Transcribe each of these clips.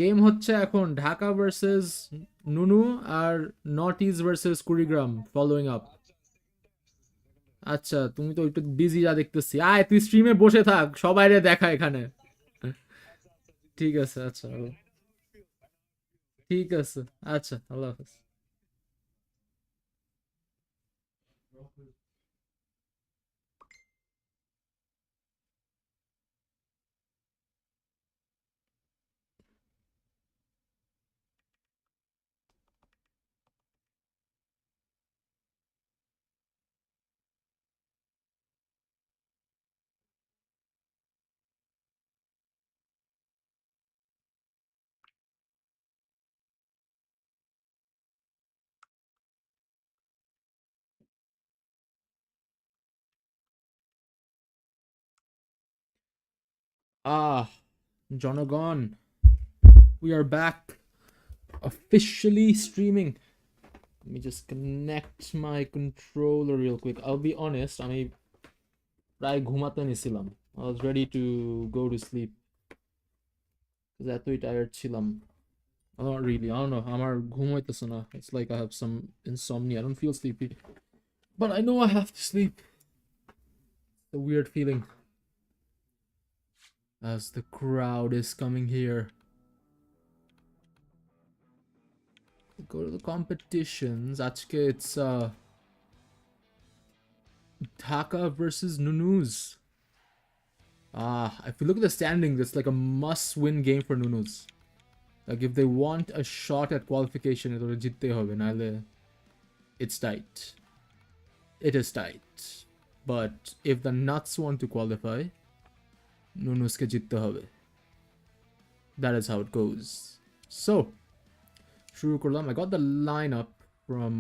Game হচ্ছে এখন Dhaka versus নুনু আর north east versus Kurigram following up. আচ্ছা তুমি তো একটু বিজি যা দেখতেছি, আয় তুই স্ট্রিমে বসে থাক, সবাইরে দেখা এখানে। ঠিক আছে আচ্ছা ঠিক আছে আচ্ছা, আল্লাহ হাফেজ। আহ জনগণ, we are back officially streaming. Let me just connect my controller real quick. I'll be honest, আমি প্রায় ঘুমাতে নিছিলাম। I was ready to go to sleep because এতই টায়ার্ড ছিলাম। Not really, I don't know, আমার ঘুম হইতেছে না। It's like I have some insomnia, I don't feel sleepy, but I know I have to sleep. The weird feeling as the crowd is coming here. Go to the competitions. আজকে it's Dhaka versus Nunuz. If you look at the standings, it's like a must-win game for Nunuz. Like if they want a shot at qualification, it'll jitte hobe, nahle it's tight. It is tight. But if the Nuts want to qualify, Nunuz ke jitte hobe. That is how it goes. So, shuru korlam. I got the lineup from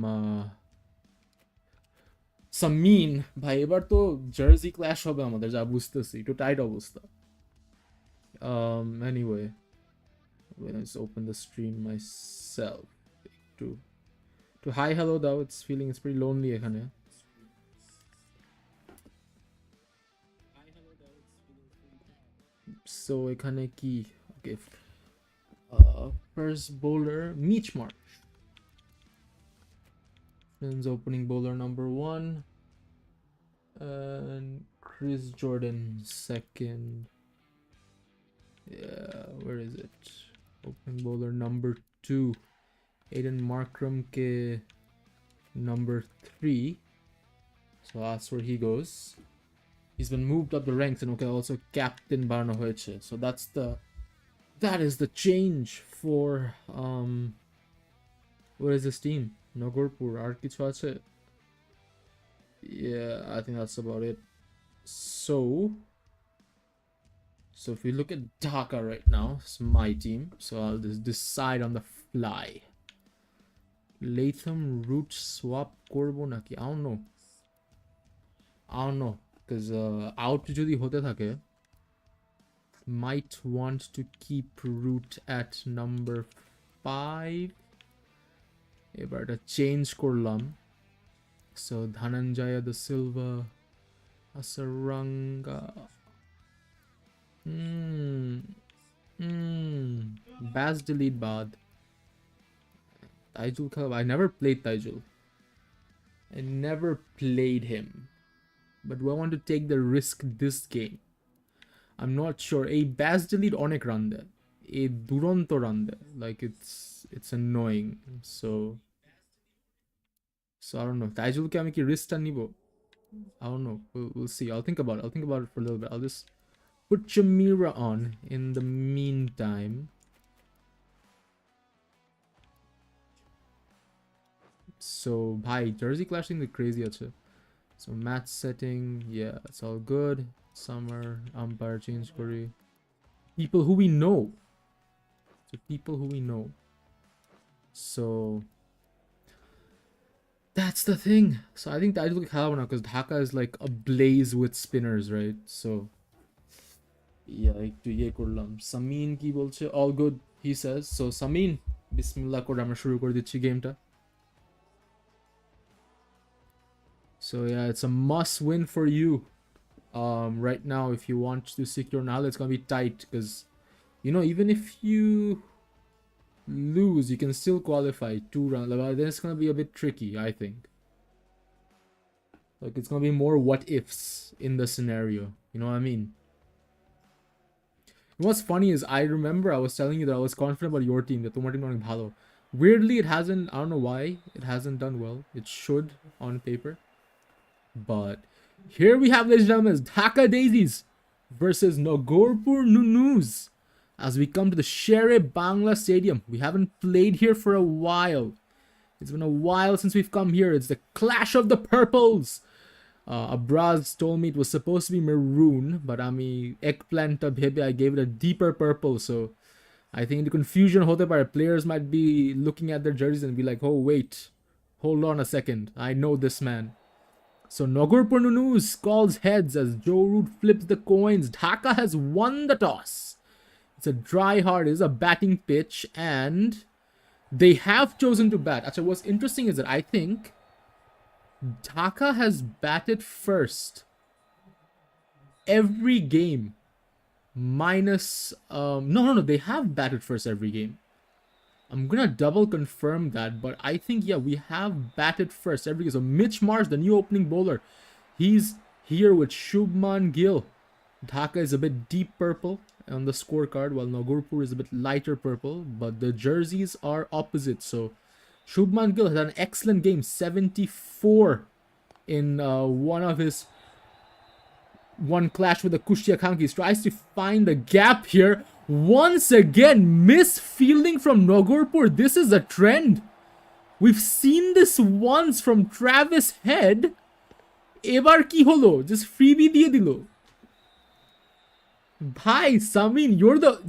Samin ভাই। এবার তো jersey clash হবে আমাদের, যা বুঝতেছি একটু tight অবস্থা। Anyway, let's open the stream myself to hi hello though. It's feeling it's pretty lonely এখানে। So এখানে কি, okay, first bowler Meech Marsh, Finn's opening bowler number 1, and Chris Jordan second. Yeah, where is it? Opening bowler number 2, Aiden Markram ke number 3. So that's where he goes. He's been moved up the ranks and okay, also captain বানানো হয়েছে. So that is the change for what is this team? Nagorpur আর কিছু আছে? Yeah, I think that's about it. So if we look at Dhaka right now, it's my team. So I'll just decide on the fly. Latham root swap করব নাকি? I don't know because out যদি হতে থাকে, might want to keep root at number 5. এবার এটা change করলাম। So Dhananjaya the Silva, Asaranga, Baz delete Bad, Taijul Khalab. I never played Taijul. I never played him. But do I want to take the risk this game? I'm not sure. A Baz delete onek run there. A Duronto run there. Like it's annoying. So I don't know. Taijul ke ami ki risk ta nibo? I don't know. We'll see. I'll think about it for a little bit. I'll just put Jamira on in the meantime. So, bhai, jersey clashing the crazy ache. So match setting, yeah, it's all good. Summer umpire change kori. People who we know. So that's the thing. So I think that I look how now because Dhaka is like ablaze with spinners, right? So yeah, একটু ইয়ে করলাম। সামিন কি বলছে? All good, he says. So Samin, বিসমিল্লাহ করে আমরা শুরু করে দিচ্ছি গেমটা। So yeah, it's a must win for you. Right now, if you want to secure now, it's gonna be tight because You know, even if you lose, you can still qualify 2 rounds. But then it's gonna be a bit tricky, I think. Like, it's gonna be more what ifs in the scenario. You know what I mean? What's funny is I remember I was telling you that I was confident about your team, that tomorrow team not bhalo. Weirdly, it hasn't. I don't know why it hasn't done well. It should on paper, but here we have, ladies and gentlemen, Dhaka Daisies versus Nagorpur Nunus. As we come to the Shere Bangla Stadium, we haven't played here for a while. It's been a while since we've come here. It's the Clash of the Purples. Abraz told me it was supposed to be maroon, but eggplant bhebe, I gave it a deeper purple. So I think the confusion hote par players might be looking at their jerseys and be like, oh wait, hold on a second, I know this man. So Nagorpur Nunus calls heads as Joe Root flips the coins. Dhaka has won the toss. It's a dry hard, it is a batting pitch, and they have chosen to bat. Actually, what's interesting is that I think Dhaka has batted first every game minus no, they have batted first every game. I'm gonna double confirm that, but I think, yeah, we have batted first every game. So Mitch Marsh, the new opening bowler, he's here with Shubman Gill. Dhaka is a bit deep purple on the scorecard, while Nagorpur is a bit lighter purple, but the jerseys are opposite. So Shubman Gill had an excellent game, 74 in one clash with the Kushtia Khankis. Tries to find the gap here. Once again, misfielding from Nagorpur. This is a trend. We've seen this once from Travis Head. Ebar ki holo? Just freebie diye dilo. Bhai, Samin,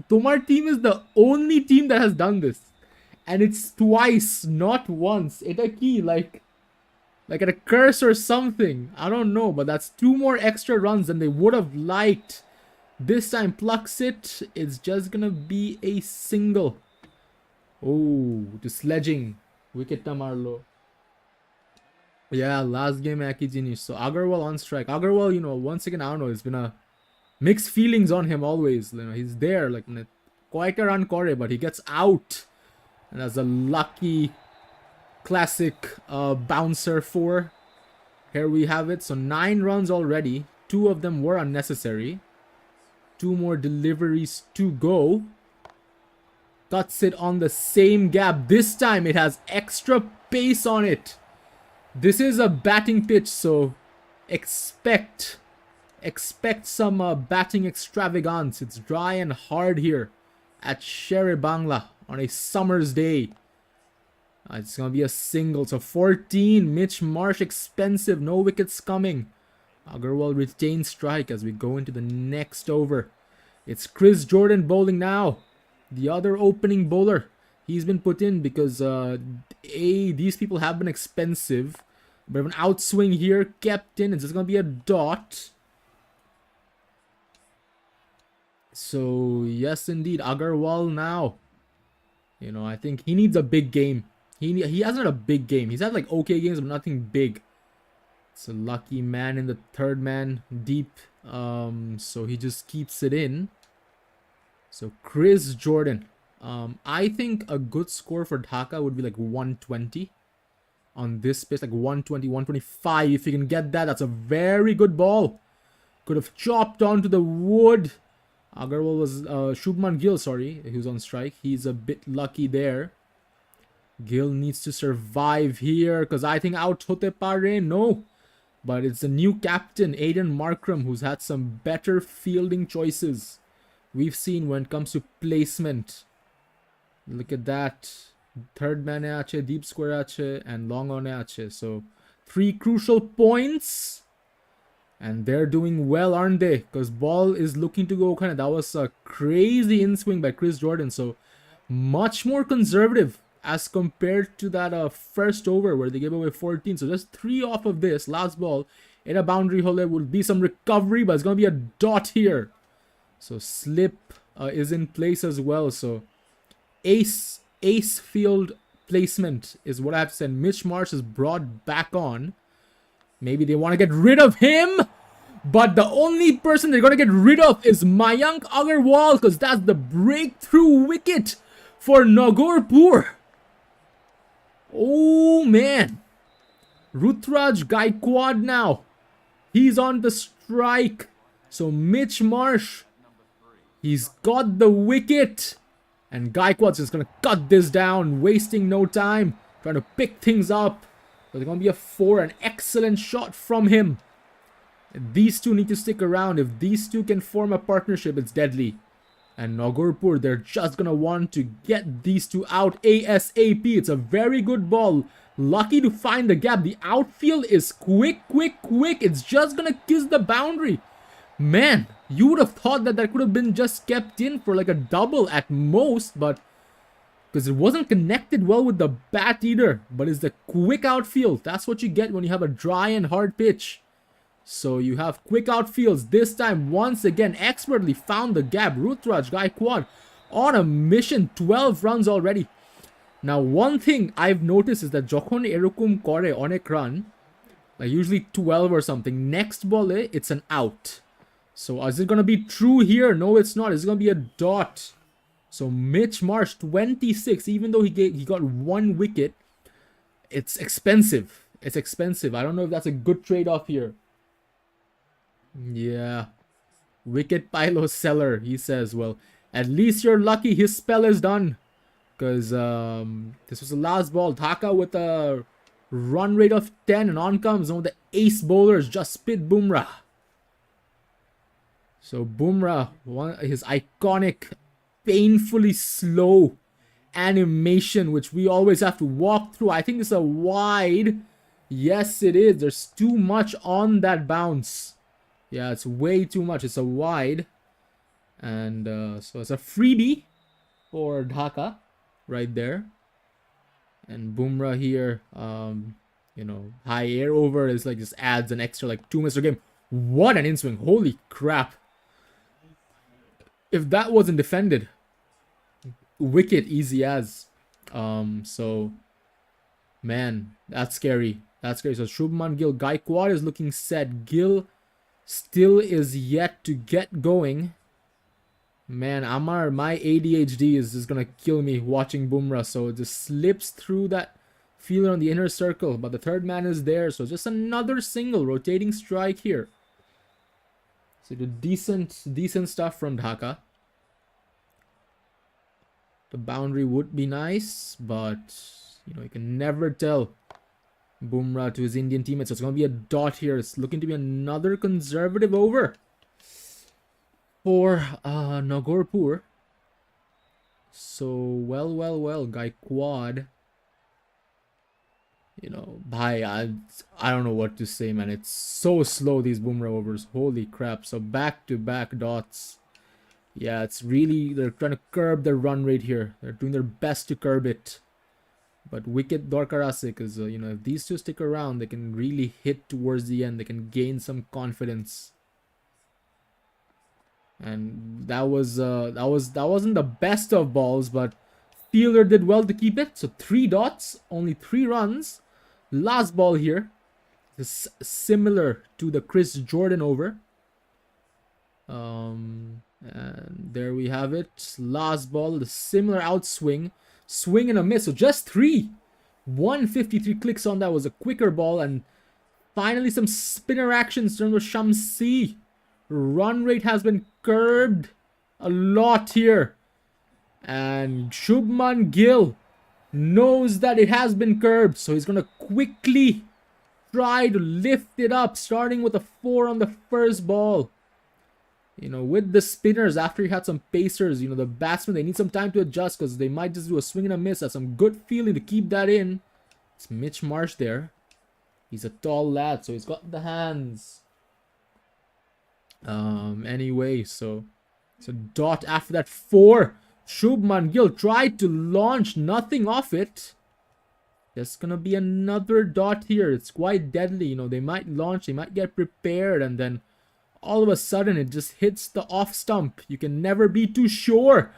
tomar team is the only team that has done this. And it's twice, not once. Eta ki, like at a curse or something. I don't know, but that's 2 more extra runs than they would have liked. This time plucks it. It's just gonna be a single. Oh, to sledging. Wicket Tamarlo. Yeah, last game Aki Jinish. So Agarwal on strike. Agarwal, you know, once again, I don't know, it's been a mixed feelings on him always. You know, he's there, like, quite a run kore, but he gets out. And that's a lucky classic bouncer 4. Here we have it. So 9 runs already. 2 of them were unnecessary. 2 more deliveries to go. Cuts it on the same gap. This time it has extra pace on it. This is a batting pitch, so expect some batting extravagance. It's dry and hard here at Shere Bangla on a summer's day. It's gonna be a single. So 14. Mitch Marsh expensive. No wickets coming. Agarwal retains strike as we go into the next over. It's Chris Jordan bowling now. The other opening bowler. He's been put in because these people have been expensive. But an outswing here kept in. It's just gonna be a dot. So yes, indeed, Agarwal now. You know, I think he needs a big game. He hasn't had a big game. He's had like okay games, but nothing big. It's a lucky man in the third man deep. So he just keeps it in. So Chris Jordan. I think a good score for Dhaka would be like 120 on this pitch, like 120, 125. If you can get that, that's a very good ball. Could have chopped onto the wood. Agarwal was Shubman Gill, sorry, he was on strike. He's a bit lucky there. Gill needs to survive here because I think out hote pare. No, but it's the new captain Aiden Markram who's had some better fielding choices we've seen when it comes to placement. Look at that. Third man ache, deep square ache, and long on ache. So 3 crucial points. And they're doing well, aren't they? Because ball is looking to go kind of. That was a crazy in swing by Chris Jordan. So much more conservative as compared to that first over where they gave away 14. So just 3 off of this last ball in a boundary hole. There will be some recovery, but it's going to be a dot here. So slip is in place as well. So ace field placement is what I have to say. Mitch Marsh is brought back on. Maybe they want to get rid of him. But the only person they're going to get rid of is Mayank Agarwal, because that's the breakthrough wicket for Nagorpur. Oh, man. Rutraj Gaikwad now. He's on the strike. So Mitch Marsh, he's got the wicket. And Gaikwad's just going to cut this down, wasting no time, trying to pick things up. So there's going to be a 4, an excellent shot from him. These two need to stick around. If these two can form a partnership, it's deadly. And Nagorpur, they're just going to want to get these two out ASAP. It's a very good ball. Lucky to find the gap. The outfield is quick. It's just going to kiss the boundary. Man, you would have thought that that could have been just kept in for like a double at most, but because it wasn't connected well with the bat either. But it's the quick outfield. That's what you get when you have a dry and hard pitch. So you have quick outfields. This time, once again, expertly found the gap. Rutraj Gaikwad on a mission. 12 runs already. Now, one thing I've noticed is that Jokhon erokum kore onek run, like usually 12 or something, next ball it's an out. So is it going to be true here? No, it's not. It's going to be a dot. So Mitch Marsh, 26, even though he got 1 wicket, it's expensive. It's expensive. I don't know if that's a good trade-off here. Yeah. Wicket Pilo seller, he says. Well, at least you're lucky his spell is done. Because this was the last ball. Dhaka with a run rate of 10. And on comes one of the ace bowlers, Jasprit Bumrah. So Bumrah, his iconic, painfully slow animation, which we always have to walk through. I think it's a wide. Yes, it is. There's too much on that bounce. Yeah, it's way too much. It's a wide. And so it's a freebie for Dhaka right there. And Bumrah here, you know, high air over is like just adds an extra like 2 minutes per game. What an in-swing. Holy crap. If that wasn't defended, wicket easy as. So, man, that's scary. That's scary. So Shubman Gill, Gaikwad is looking set. Gill still is yet to get going. Man, Amar, my ADHD is just gonna kill me watching Bumrah. So it just slips through that fielder on the inner circle. But the third man is there. So just another single rotating strike here. So the decent stuff from Dhaka. The boundary would be nice, but you know, you can never tell. Bumrah to his Indian teammates. So it's going to be a dot here. It's looking to be another conservative over for Nagorpur. So, well, Gaikwad. You know, I don't know what to say, man. It's so slow, these Bumrah overs. Holy crap. So back-to-back dots. Yeah, it's really, they're trying to curb the run rate here. They're doing their best to curb it. But wicket dorkarase, because, you know, if these two stick around, they can really hit towards the end. They can gain some confidence. And that wasn't the best of balls, but fielder did well to keep it. So 3 dots, only 3 runs. Last ball here is similar to the Chris Jordan over. And there we have it. Last ball, the similar outswing. Swing and a miss. So just 3. 153 clicks on that was a quicker ball. And finally some spinner actions from Shamsi. Run rate has been curbed a lot here. And Shubman Gill knows that it has been curbed. So he's going to quickly try to lift it up. Starting with a 4 on the first ball. You know, with the spinners, after he had some pacers, you know, the batsmen, they need some time to adjust because they might just do a swing and a miss. Have some good feeling to keep that in. It's Mitch Marsh there. He's a tall lad, so he's got the hands. Anyway, so it's a dot after that 4. Shubman Gill tried to launch, nothing off it. There's gonna be another dot here. It's quite deadly, you know, they might launch, they might get prepared, and then all of a sudden it just hits the off stump. You can never be too sure.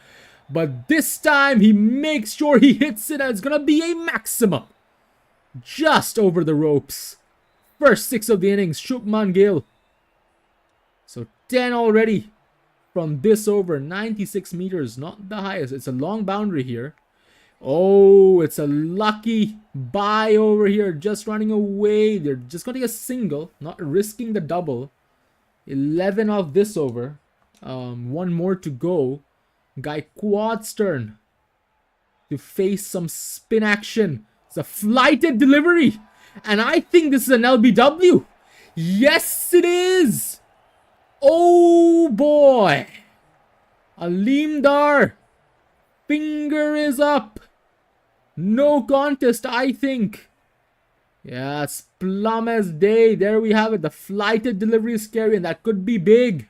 But this time he makes sure he hits it, and it's gonna be a maximum. Just over the ropes. First 6 of the innings, Shubman Gill. 10 already from this over. 96 meters, not the highest. It's a long boundary here. Oh, it's a lucky buy over here. Just running away. They're just going to get a single, not risking the double. 11 off this over. One more to go. Guy Quad's turn to face some spin action. It's a flighted delivery. And I think this is an LBW. Yes, it is. Oh, boy. Alimdar. Finger is up. No contest, I think. Yeah, it's plum as day. There we have it. The flighted delivery is scary, and that could be big.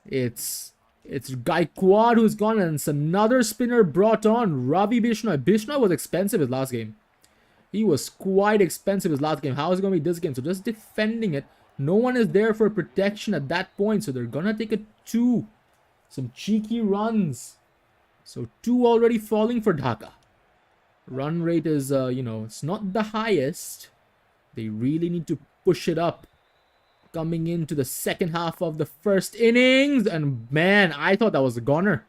It's Gaikwad who's gone, and it's another spinner brought on. Ravi Bishnoi. Bishnoi was expensive his last game. He was quite expensive his last game. How is it going to be this game? So just defending it. No one is there for protection at that point, so they're going to take a 2. Some cheeky runs. So 2 already falling for Dhaka. Run rate is, it's not the highest. They really need to push it up. Coming into the second half of the first innings. And man, I thought that was a goner.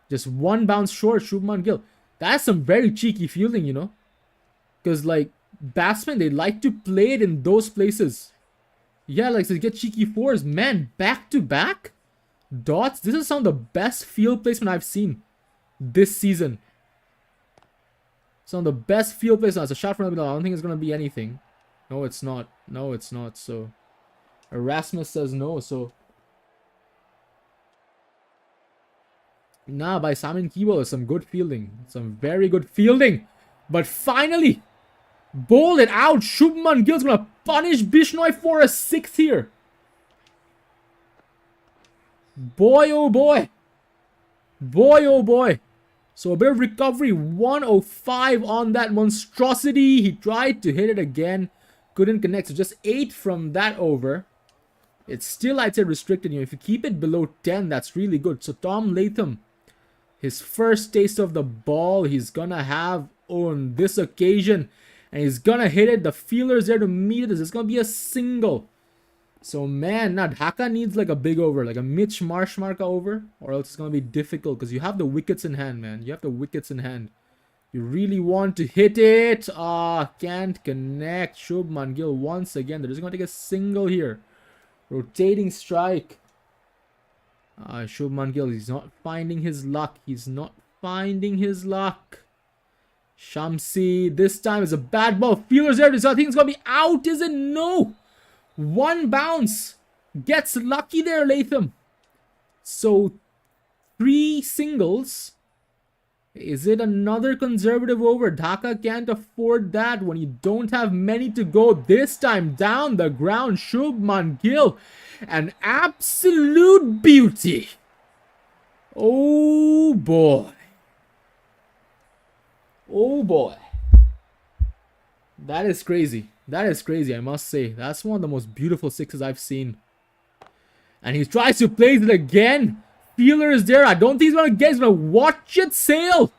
Just one bounce short, Shubman Gill. That's some very cheeky fielding, Because, batsmen, they like to play it in those places. Yeah, to get cheeky 4s. Man, back-to-back dots. This is some of the best field placement I've seen this season. Some of the best field placement. It's a shot from the middle. I don't think it's going to be anything. No, it's not. No, it's not. So, Erasmus says no. So, by Simon Keeble is some good fielding. Some very good fielding. But finally, bowled it out. Shubman Gill's going to punish Bishnoi for a 6th here. Boy, oh boy. Boy, oh boy. So a bit of recovery. 105 on that monstrosity. He tried to hit it again. Couldn't connect. So just 8 from that over. It's still, I'd say, restricted. If you keep it below 10, that's really good. So Tom Latham, his first taste of the ball, he's gonna have on this occasion. And he's gonna hit it. The feeler's there to meet it. It's gonna be a single. So man, now Dhaka needs a big over, like a Mitch Marshmarka over, or else it's gonna be difficult because you have the wickets in hand, man. You have the wickets in hand. You really want to hit it. Can't connect. Shubman Gill once again. They're just gonna take a single here. Rotating strike. Shubman Gill, he's not finding his luck. He's not finding his luck. Shamsi, this time is a bad ball. Feelers there. I think it's gonna be out. Is it? No. One bounce. Gets lucky there, Latham. So 3 singles. Is it another conservative over? Dhaka can't afford that when you don't have many to go. This time down the ground, Shubman Gill. An absolute beauty. Oh boy. Oh boy. That is crazy. That is crazy, I must say. That's one of the most beautiful 6s I've seen. And he tries to place it again. Feeler is there. I don't think he's going to get it. He's going to watch it sail.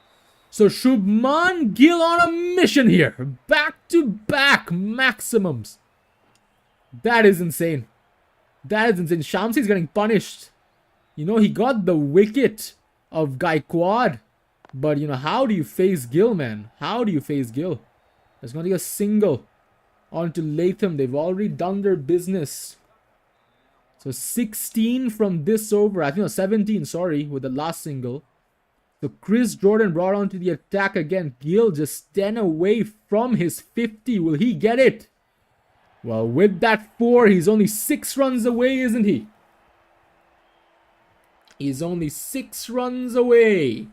So Shubman Gill on a mission here. Back-to-back maximums. That is insane. That is insane. Shamsi's getting punished. He got the wicket of Gaikwad. But, how do you face Gill, man? How do you face Gill? There's going to be a single. On to Latham. They've already done their business. So 16 from this over. I think 17, sorry, with the last single. So Chris Jordan brought on to the attack again. Gill just 10 away from his 50. Will he get it? Well, with that 4, he's only 6 runs away, isn't he? He's only 6 runs away.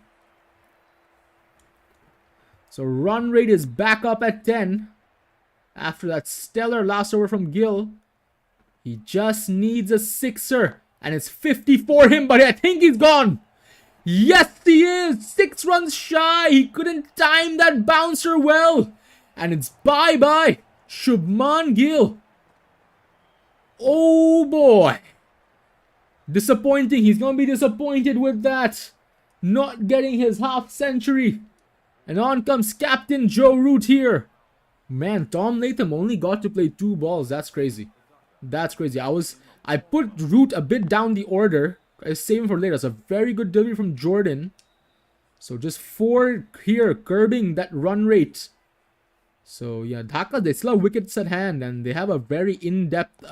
So run rate is back up at 10. After that stellar last over from Gill. He just needs a 6er. And it's 50 for him, but I think he's gone. Yes, he is. 6 runs shy. He couldn't time that bouncer well. And it's bye-bye. Shubman Gill. Oh, boy. Disappointing. He's going to be disappointed with that. Not getting his half century. And on comes Captain Joe Root here. Man, Tom Latham only got to play 2 balls. That's crazy. That's crazy. I I put Root a bit down the order. I save him for later. It's a very good delivery from Jordan. So just 4 here, curbing that run rate. So yeah, Dhaka, they still have wickets at hand, and they have a very in-depth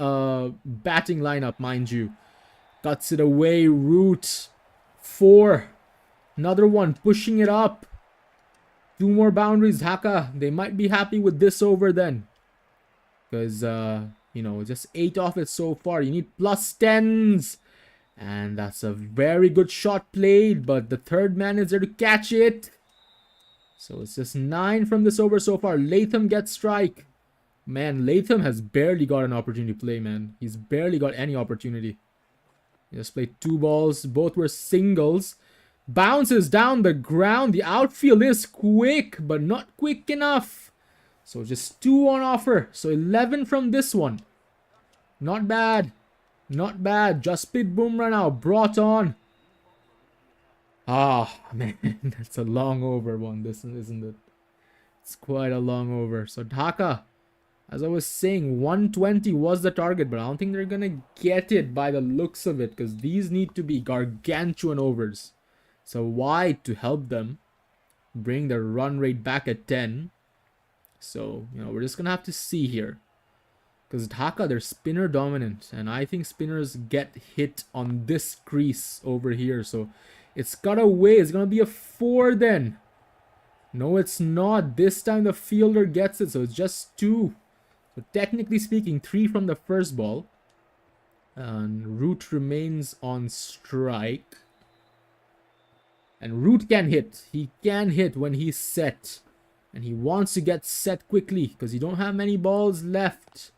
batting lineup, mind you. Cuts it away, Root. 4. Another one, pushing it up. 2 more boundaries, Dhaka. They might be happy with this over then. Because, you know, just 8 off it so far. You need plus 10s. And that's a very good shot played, but the third man is there to catch it. So it's just 9 from this over so far. Latham gets strike. Man, Latham has barely got an opportunity to play, man. He's barely got any opportunity. He just played 2 balls. Both were singles. Bounces down the ground. The outfield is quick, but not quick enough. So just 2 on offer. So 11 from this one. Not bad. Not bad. Jasprit Bumrah now brought on. Ah, man, that's a long over one, this isn't it? It's quite a long over. So Dhaka, as I was saying, 120 was the target, but I don't think they're gonna get it by the looks of it, because these need to be gargantuan overs. So wide to help them bring the run rate back at 10. So, you know, we're just gonna have to see here. Because Dhaka, they're spinner dominant. And I think spinners get hit on this crease over here. So it's cut away. It's going to be a 4 then. No, it's not. This time the fielder gets it. So it's just 2. So technically speaking, 3 from the first ball. And Root remains on strike. And Root can hit. He can hit when he's set. And he wants to get set quickly. Because you don't have many balls left.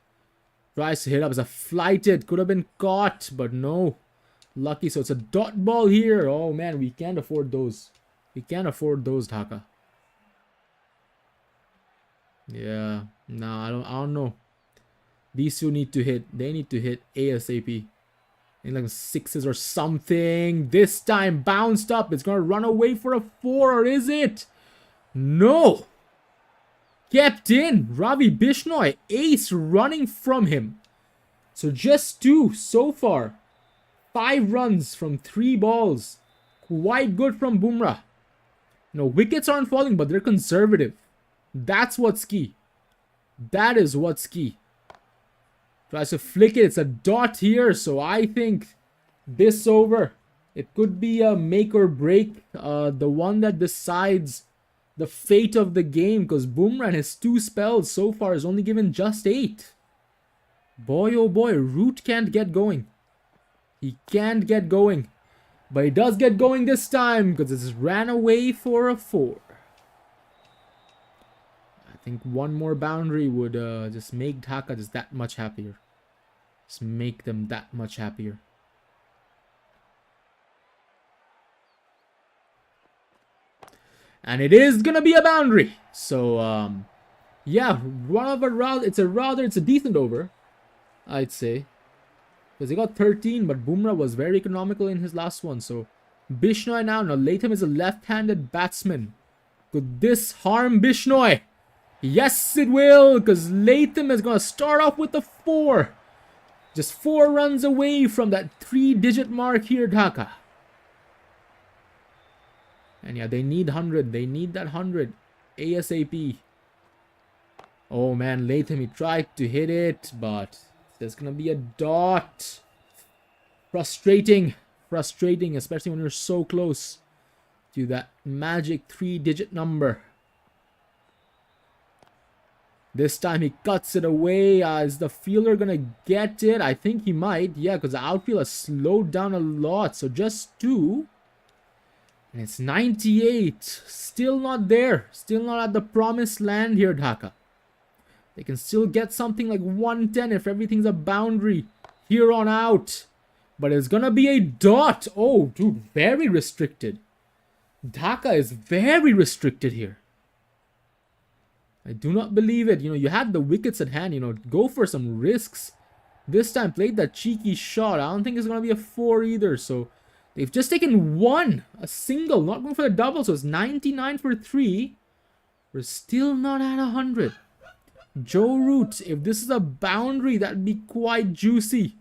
Tries to hit up as a flighted. Could have been caught, but no. Lucky. So it's a dot ball here. Oh man, we can't afford those. We can't afford those, Dhaka. Yeah. Nah, I don't know. These 2 need to hit. They need to hit ASAP. In like 6s or something. This time bounced up. It's gonna run away for a 4, or is it? No. Kept in. Ravi Bishnoi, ace running from him. So just 2 so far. 5 runs from 3 balls. Quite good from Bumrah. No, wickets aren't falling, but they're conservative. That's what's key. That is what's key. Tries to flick it. It's a dot here. So I think this over, it could be a make or break. The one that decides the fate of the game, because Bumrah in his 2 spells so far has only given just 8. Boy, oh boy, Root can't get going. He can't get going. But he does get going this time, because it's ran away for a 4. I think one more boundary would just make Dhaka just that much happier. Just make them that much happier. And it is gonna be a boundary. So yeah, it's a decent over, I'd say. Because he got 13, but Bumrah was very economical in his last one. So Bishnoi now. Now Latham is a left-handed batsman. Could this harm Bishnoi? Yes, it will, because Latham is gonna start off with a 4. Just 4 runs away from that 3-digit mark here, Dhaka. And yeah, they need 100. They need that 100 ASAP. Oh man, Latham, he tried to hit it, but there's gonna be a dot. Frustrating. Frustrating, especially when you're so close to that magic 3-digit number. This time he cuts it away. Is the fielder gonna get it? I think he might. Yeah, because the outfield has slowed down a lot. So just 2. And it's 98. Still not there. Still not at the promised land here, Dhaka. They can still get something like 110 if everything's a boundary here on out. But it's gonna be a dot. Oh, dude, very restricted. Dhaka is very restricted here. I do not believe it. You know, you had the wickets at hand. You know, go for some risks. This time played that cheeky shot. I don't think it's gonna be a 4 either. So they've just taken 1, a single, not going for the double. So it's 99 for 3. We're still not at 100. Joe Root, if this is a boundary, that'd be quite juicy.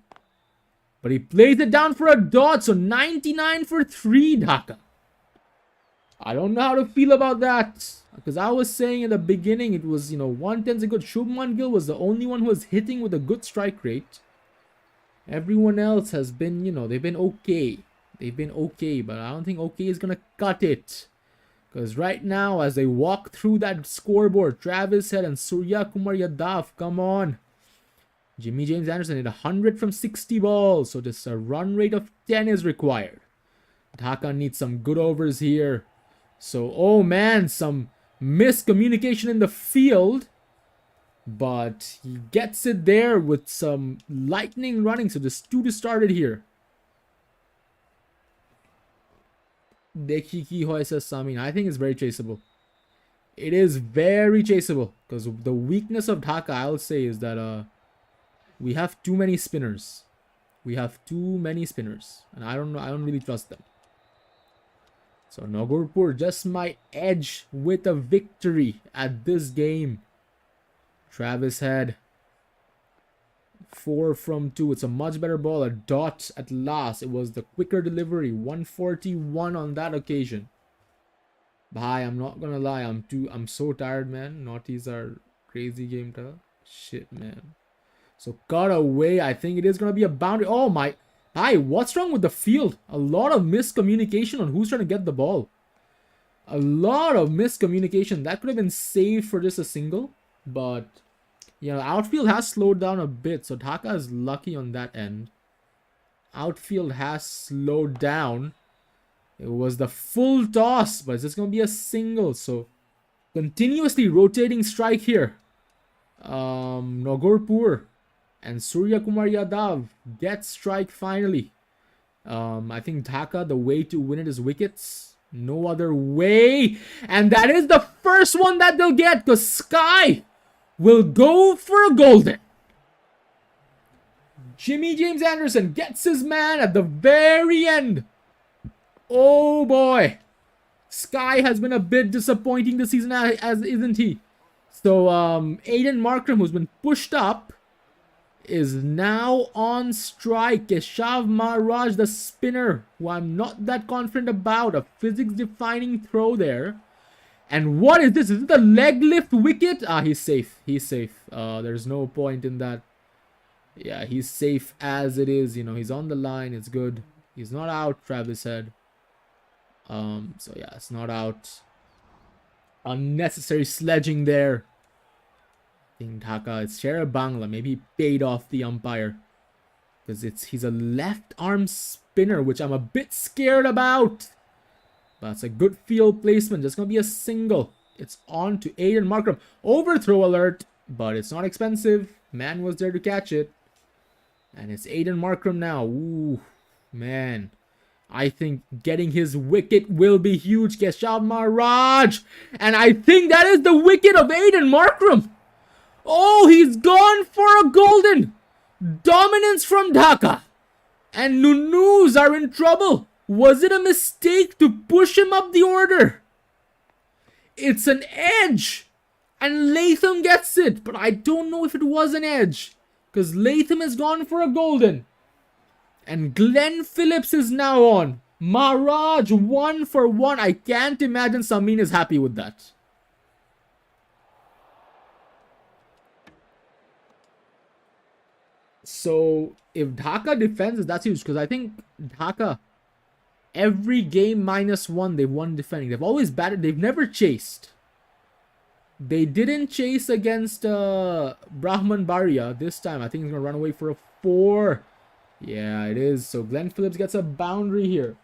But he plays it down for a dot, so 99 for 3, Dhaka. I don't know how to feel about that. Because I was saying in the beginning, it was, 110's a good. Shubman Gill was the only one who was hitting with a good strike rate. Everyone else has been, they've been okay. They've been okay, but I don't think okay is going to cut it. Because right now, as they walk through that scoreboard, Travis Head and Surya Kumar Yadav, come on. Jimmy James Anderson hit 100 from 60 balls, so just a run rate of 10 is required. Dhaka needs some good overs here. So, oh man, some miscommunication in the field. But he gets it there with some lightning running, so there's 2 to start it here. Dekhi ki hoy, says Samin. I think it's very chaseable. It is very chaseable. Because the weakness of Dhaka, I'll say, is that we have too many spinners. We have too many spinners. And I don't know. I don't really trust them. So Nagurpur just might edge with a victory at this game. Travis Head. 4 from 2. It's a much better ball. A dot at last. It was the quicker delivery. 141 on that occasion. Bhai, I'm not gonna lie. I'm so tired, man. Naughties are crazy game to. Shit, man. So cut away. I think it is gonna be a boundary. Oh my. Hi, what's wrong with the field? A lot of miscommunication on who's trying to get the ball. A lot of miscommunication. That could have been saved for just a single. But, outfield has slowed down a bit. So Dhaka is lucky on that end. Outfield has slowed down. It was the full toss. But it's just going to be a single. So, continuously rotating strike here. Nagurpur and Surya Kumar Yadav get strike finally. I think Dhaka, the way to win it is wickets. No other way. And that is the first one that they'll get. Because Sky will go for a golden. Jimmy James Anderson gets his man at the very end. Oh boy. Sky has been a bit disappointing this season, as isn't he? So Aiden Markram, who's been pushed up, is now on strike. Keshav Maharaj, the spinner, who I'm not that confident about. A physics-defining throw there. And what is this? Is it the leg lift wicket? He's safe. He's safe. There's no point in that. Yeah, he's safe as it is. He's on the line. It's good. He's not out, Travis said. So yeah, it's not out. Unnecessary sledging there. I think Dhaka, it's Shera Bangla. Maybe he paid off the umpire. Because he's a left arm spinner, which I'm a bit scared about. But it's a good field placement. Just going to be a single. It's on to Aiden Markram. Overthrow alert. But it's not expensive. Man was there to catch it. And it's Aiden Markram now. Ooh, man. I think getting his wicket will be huge. Keshav Maharaj. And I think that is the wicket of Aiden Markram. Oh, he's gone for a golden. Dominance from Dhaka. And Nunus are in trouble. Was it a mistake to push him up the order? It's an edge. And Latham gets it. But I don't know if it was an edge. Because Latham has gone for a golden. And Glenn Phillips is now on. Maharaj 1 for 1. I can't imagine Samin is happy with that. So if Dhaka defends, that's huge. Because I think Dhaka, every game -1, they've won defending. They've always batted. They've never chased. They didn't chase against Brahman Baria this time. I think he's going to run away for a 4. Yeah, it is. So Glenn Phillips gets a boundary here.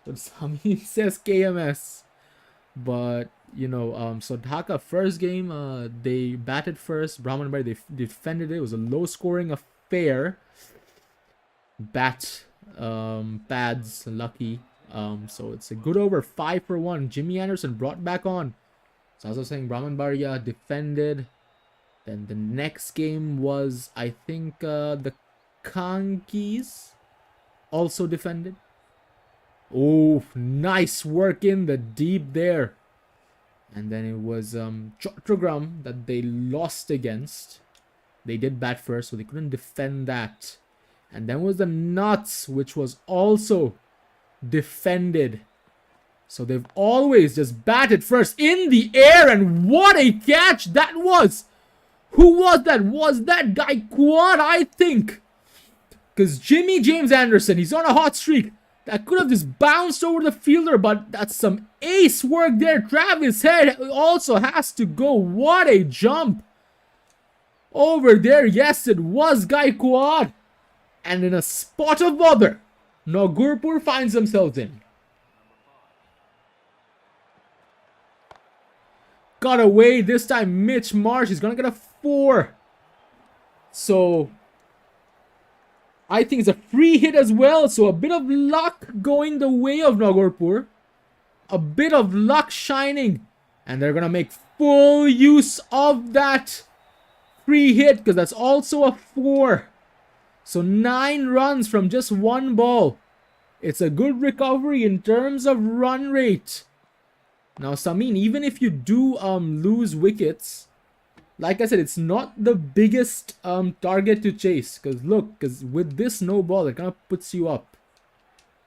But Samin says KMS. But, so Dhaka, first game, they batted first. Brahman Baria, they defended it. It was a low-scoring affair. Pads, lucky. So it's a good over, 5 for 1. Jimmy Anderson brought back on. So as I was saying, Brahman Baria defended. Then the next game was, I think, the Kankis also defended. Oh, nice work in the deep there. And then it was Chotragram that they lost against. They did bat first, so they couldn't defend that. And then was the nuts, which was also defended. So they've always just batted first in the air. And what a catch that was. Who was that? Was that guy Quad, I think? Because Jimmy James Anderson, he's on a hot streak. That could have just bounced over the fielder, but that's some ace work there. Travis Head also has to go. What a jump. Over there, yes, it was Gaikwad. And in a spot of bother, Nagurpur finds themselves in. Got away this time, Mitch Marsh. He's going to get a 4. So I think it's a free hit as well. So a bit of luck going the way of Nagurpur. A bit of luck shining. And they're going to make full use of that free hit, because that's also a 4. So 9 runs from just 1 ball. It's a good recovery in terms of run rate. Now, Samin, even if you do lose wickets, like I said, it's not the biggest target to chase. Because look, with this no ball, it kind of puts you up.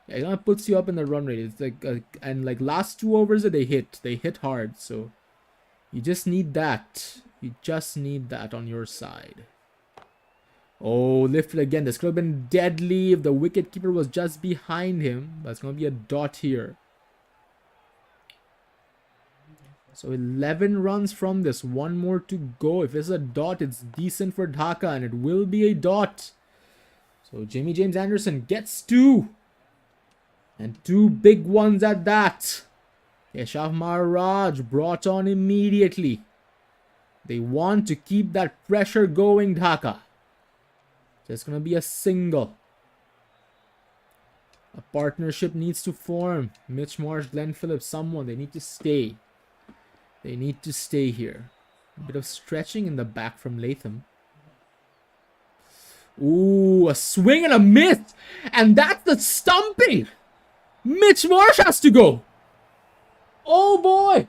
Yeah, it kind of puts you up in the run rate. It's like, and like last 2 overs that they hit hard. So you just need that. You just need that on your side. Oh, lifted again. This could have been deadly if the wicketkeeper was just behind him. But it's going to be a dot here. So 11 runs from this. 1 more to go. If it's a dot, it's decent for Dhaka. And it will be a dot. So Jimmy James Anderson gets 2. And 2 big ones at that. Keshav Maharaj brought on immediately. They want to keep that pressure going, Dhaka. So it's going to be a single. A partnership needs to form. Mitch Marsh, Glenn Phillips, someone. They need to stay. They need to stay here. A bit of stretching in the back from Latham. Ooh, a swing and a miss. And that's the stumping. Mitch Marsh has to go. Oh boy.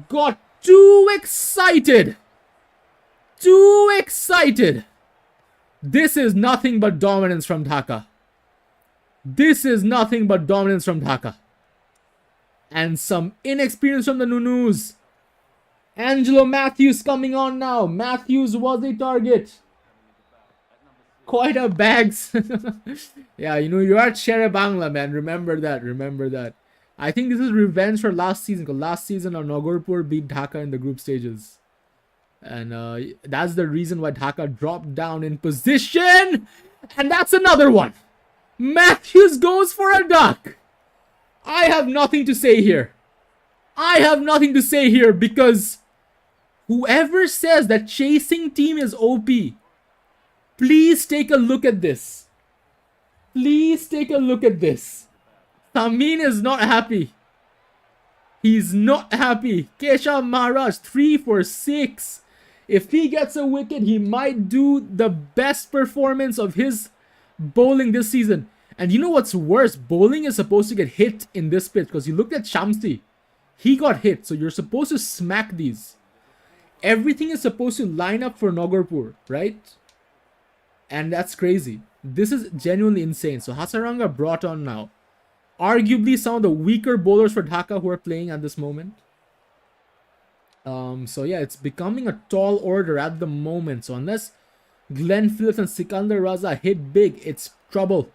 Got too excited. Too excited. This is nothing but dominance from Dhaka. This is nothing but dominance from Dhaka. And some inexperience from the Nunus. Angelo Matthews coming on now. Matthews was a target. Quite a bags. Yeah, you know, you are Shere Bangla, man. Remember that. Remember that. I think this is revenge for last season. Because last season, Nagurpur beat Dhaka in the group stages. And that's the reason why Dhaka dropped down in position. And that's another one. Matthews goes for a duck. I have nothing to say here. I have nothing to say here because whoever says that chasing team is OP, please take a look at this. Please take a look at this. Samin is not happy. He's not happy. Keshav Maharaj, 3 for 6. If he gets a wicket, he might do the best performance of his bowling this season. And you know what's worse? Bowling is supposed to get hit in this pitch because you looked at Shamsi. He got hit. So you're supposed to smack these. Everything is supposed to line up for Nagurpur, right? And that's crazy. This is genuinely insane. So Hasaranga brought on now. Arguably some of the weaker bowlers for Dhaka who are playing at this moment. So yeah, it's becoming a tall order at the moment. So unless Glenn Phillips and Sikandar Raza hit big, it's trouble.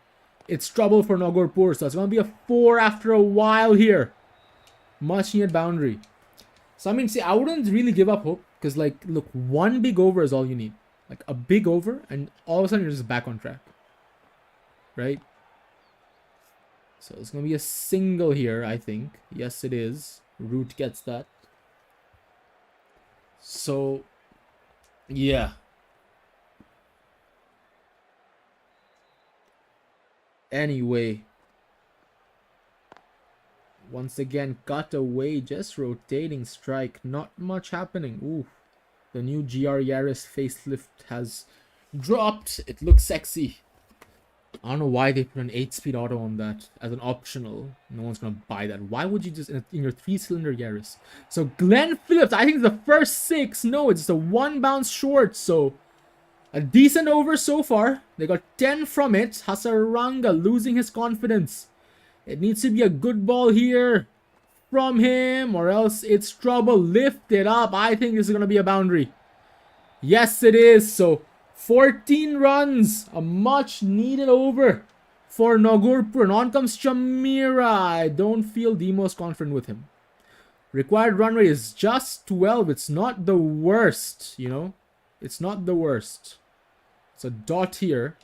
It's trouble for Nagurpur. So it's going to be a 4 after a while here. Much needed boundary. So I mean, see, I wouldn't really give up hope. Because like, look, 1 big over is all you need. Like a big over and all of a sudden you're just back on track. Right? So it's going to be a single here, I think. Yes, it is. Root gets that. So, yeah. Anyway. Once again, cut away. Just rotating strike. Not much happening. Ooh. The new GR Yaris facelift has dropped. It looks sexy. I don't know why they put an 8-speed auto on that as an optional. No one's going to buy that. Why would you just, in your 3-cylinder Yaris? So Glenn Phillips, I think it's the first 6. No, it's just a 1 bounce short. So A decent over so far. They got 10 from it. Hasaranga losing his confidence. It needs to be a good ball here from him, or else it's trouble. Lift it up. I think this is going to be a boundary. Yes, it is. So 14 runs. A much needed over for Nagorpur. And on comes Chamira. I don't feel the most confident with him. Required run rate is just 12. It's not the worst, you know. It's not the worst. It's a dot here.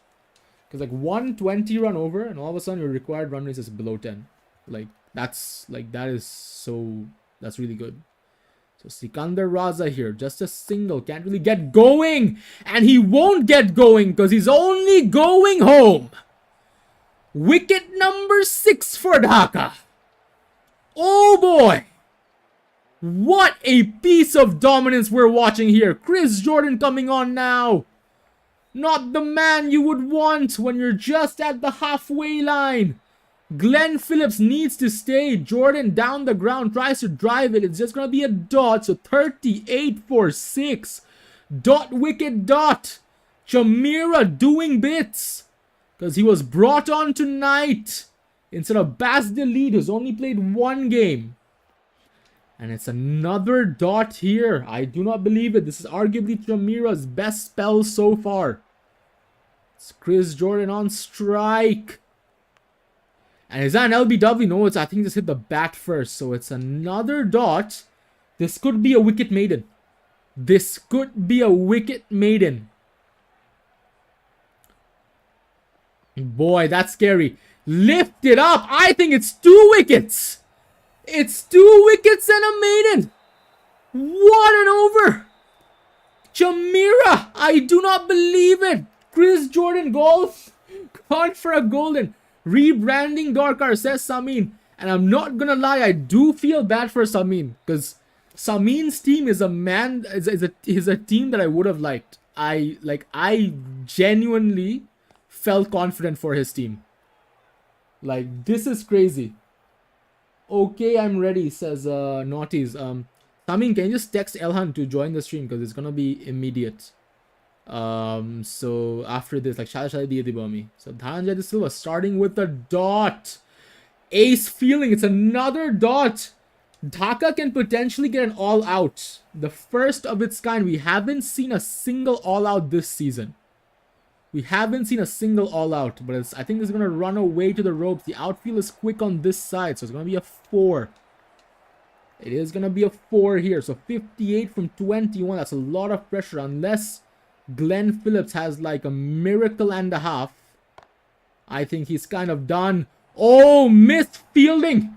Because like 120 run over, and all of a sudden your required run rate is below 10. That is that's really good. So Sikandar Raza here, just a single, can't really get going. And he won't get going because he's only going home. Wicket number 6 for Dhaka. Oh boy. What a piece of dominance we're watching here. Chris Jordan coming on now. Not the man you would want when you're just at the halfway line. Glenn Phillips needs to stay. Jordan down the ground, tries to drive it. It's just going to be a dot. So 38 for 6. Dot wicket dot. Chamira doing bits. Because he was brought on tonight. Instead of Bas Delete, who's only played 1 game. And it's another dot here. I do not believe it. This is arguably Chamira's best spell so far. It's Chris Jordan on strike. And is that an LBW? No, I think just hit the bat first. So it's another dot. This could be a wicket maiden. This could be a wicket maiden. Boy, that's scary. Lift it up. I think it's 2 wickets. It's 2 wickets and a maiden. What an over. Chamira. I do not believe it. Chris Jordan golf. Gone for a golden. Rebranding Dorkar, says Samin. And I'm not gonna lie, I do feel bad for Samin. Because Samin's team is a team that I would have liked. I genuinely felt confident for his team. Like, this is crazy. Okay, I'm ready, says Naughties. Samin, can you just text Elhan to join the stream? Because it's gonna be immediate. So after this, like, Shala Diye Dibami. So Dhananjay Silva starting with a dot. Ace feeling, it's another dot. Dhaka can potentially get an all out. The first of its kind. We haven't seen a single all out this season. We haven't seen a single all out, but I think it's going to run away to the ropes. The outfield is quick on this side, so it's going to be a 4. It is going to be a 4 here. So 58 from 21. That's a lot of pressure unless Glenn Phillips has like a miracle and a half. I think he's kind of done. Oh, missed fielding.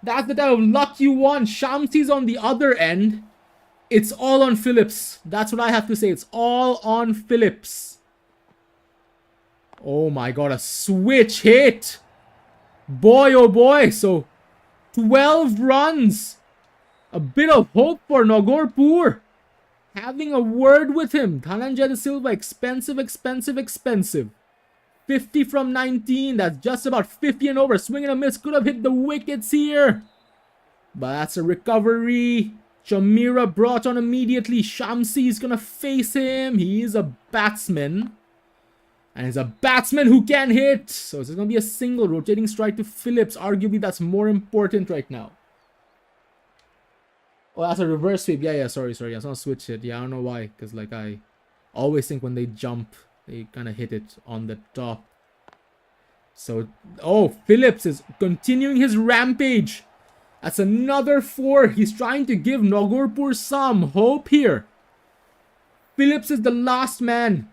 That's the type of luck you want. Shamsi's on the other end. It's all on Phillips. That's what I have to say. It's all on Phillips. Oh my god, a switch hit. Boy, oh boy. So 12 runs. A bit of hope for Nagorpur. Having a word with him. Dhananjay De Silva, expensive. 50 from 19. That's just about 50 and over. Swing and a miss. Could have hit the wickets here. But that's a recovery. Chamira brought on immediately. Shamsi is going to face him. He is a batsman. And he's a batsman who can hit. So it's going to be a single. Rotating strike to Phillips. Arguably, that's more important right now. Oh, that's a reverse sweep. Yeah, sorry. That's not a switch hit. Yeah, I don't know why. Because, like, I always think when they jump, they kind of hit it on the top. So, oh, Phillips is continuing his rampage. That's another 4. He's trying to give Nagorpur some hope here. Phillips is the last man.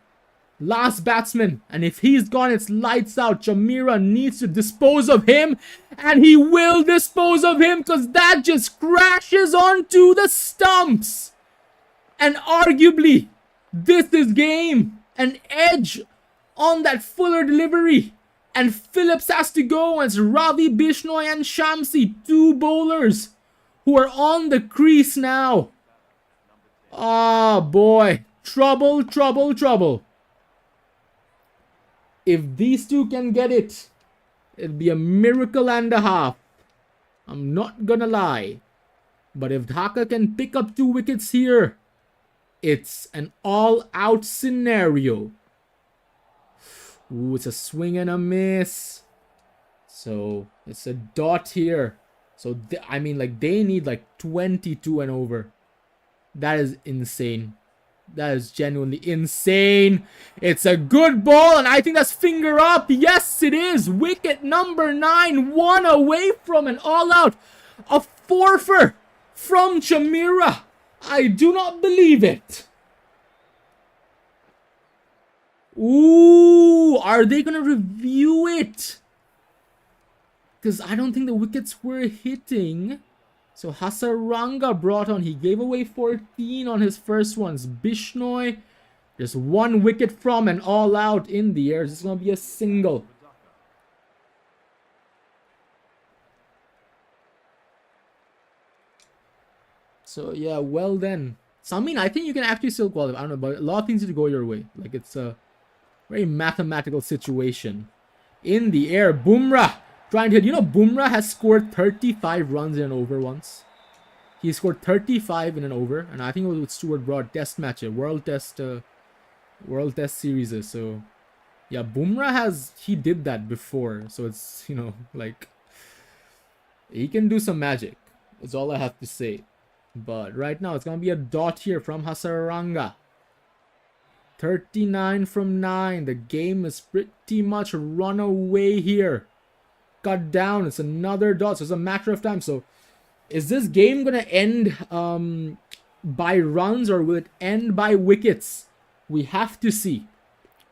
Last batsman. And if he's gone, it's lights out. Chamira needs to dispose of him. And he will dispose of him because that just crashes onto the stumps. And arguably, this is game. An edge on that Fuller delivery. And Phillips has to go. And it's Ravi Bishnoi and Shamsi. 2 bowlers who are on the crease now. Ah, boy. Trouble. If these two can get it, it'll be a miracle and a half. I'm not gonna lie. But if Dhaka can pick up 2 wickets here, It's an all-out scenario. Ooh, it's a swing and a miss. So it's a dot here. So I mean, like, they need like 22 and over. That is insane. That is genuinely insane. It's a good ball, and I think that's finger up. Yes, it is. Wicket number 9, 1 away from an all-out. A fourfer from Chamira. I do not believe it. Ooh, are they going to review it? Because I don't think the wickets were hitting. So Hasaranga brought on. He gave away 14 on his first ones. Bishnoi, just 1 wicket from an all-out in the air. It's going to be a single. So yeah, well then. So I mean, I think you can actually still qualify. I don't know, but a lot of things need to go your way. Like, it's a very mathematical situation. In the air, Bumrah trying to hit. You know, Bumrah has scored 35 runs in an over once. He scored 35 in an over, and I think it was with Stuart Broad test match, World Test series. So yeah, Bumrah he did that before. So it's, you know, like, he can do some magic. That's all I have to say. But right now, it's going to be a dot here from Hasaranga. 39 from 9. The game is pretty much run away here. Cut down. It's another dot. So it's a matter of time. So is this game going to end by runs, or will it end by wickets? We have to see.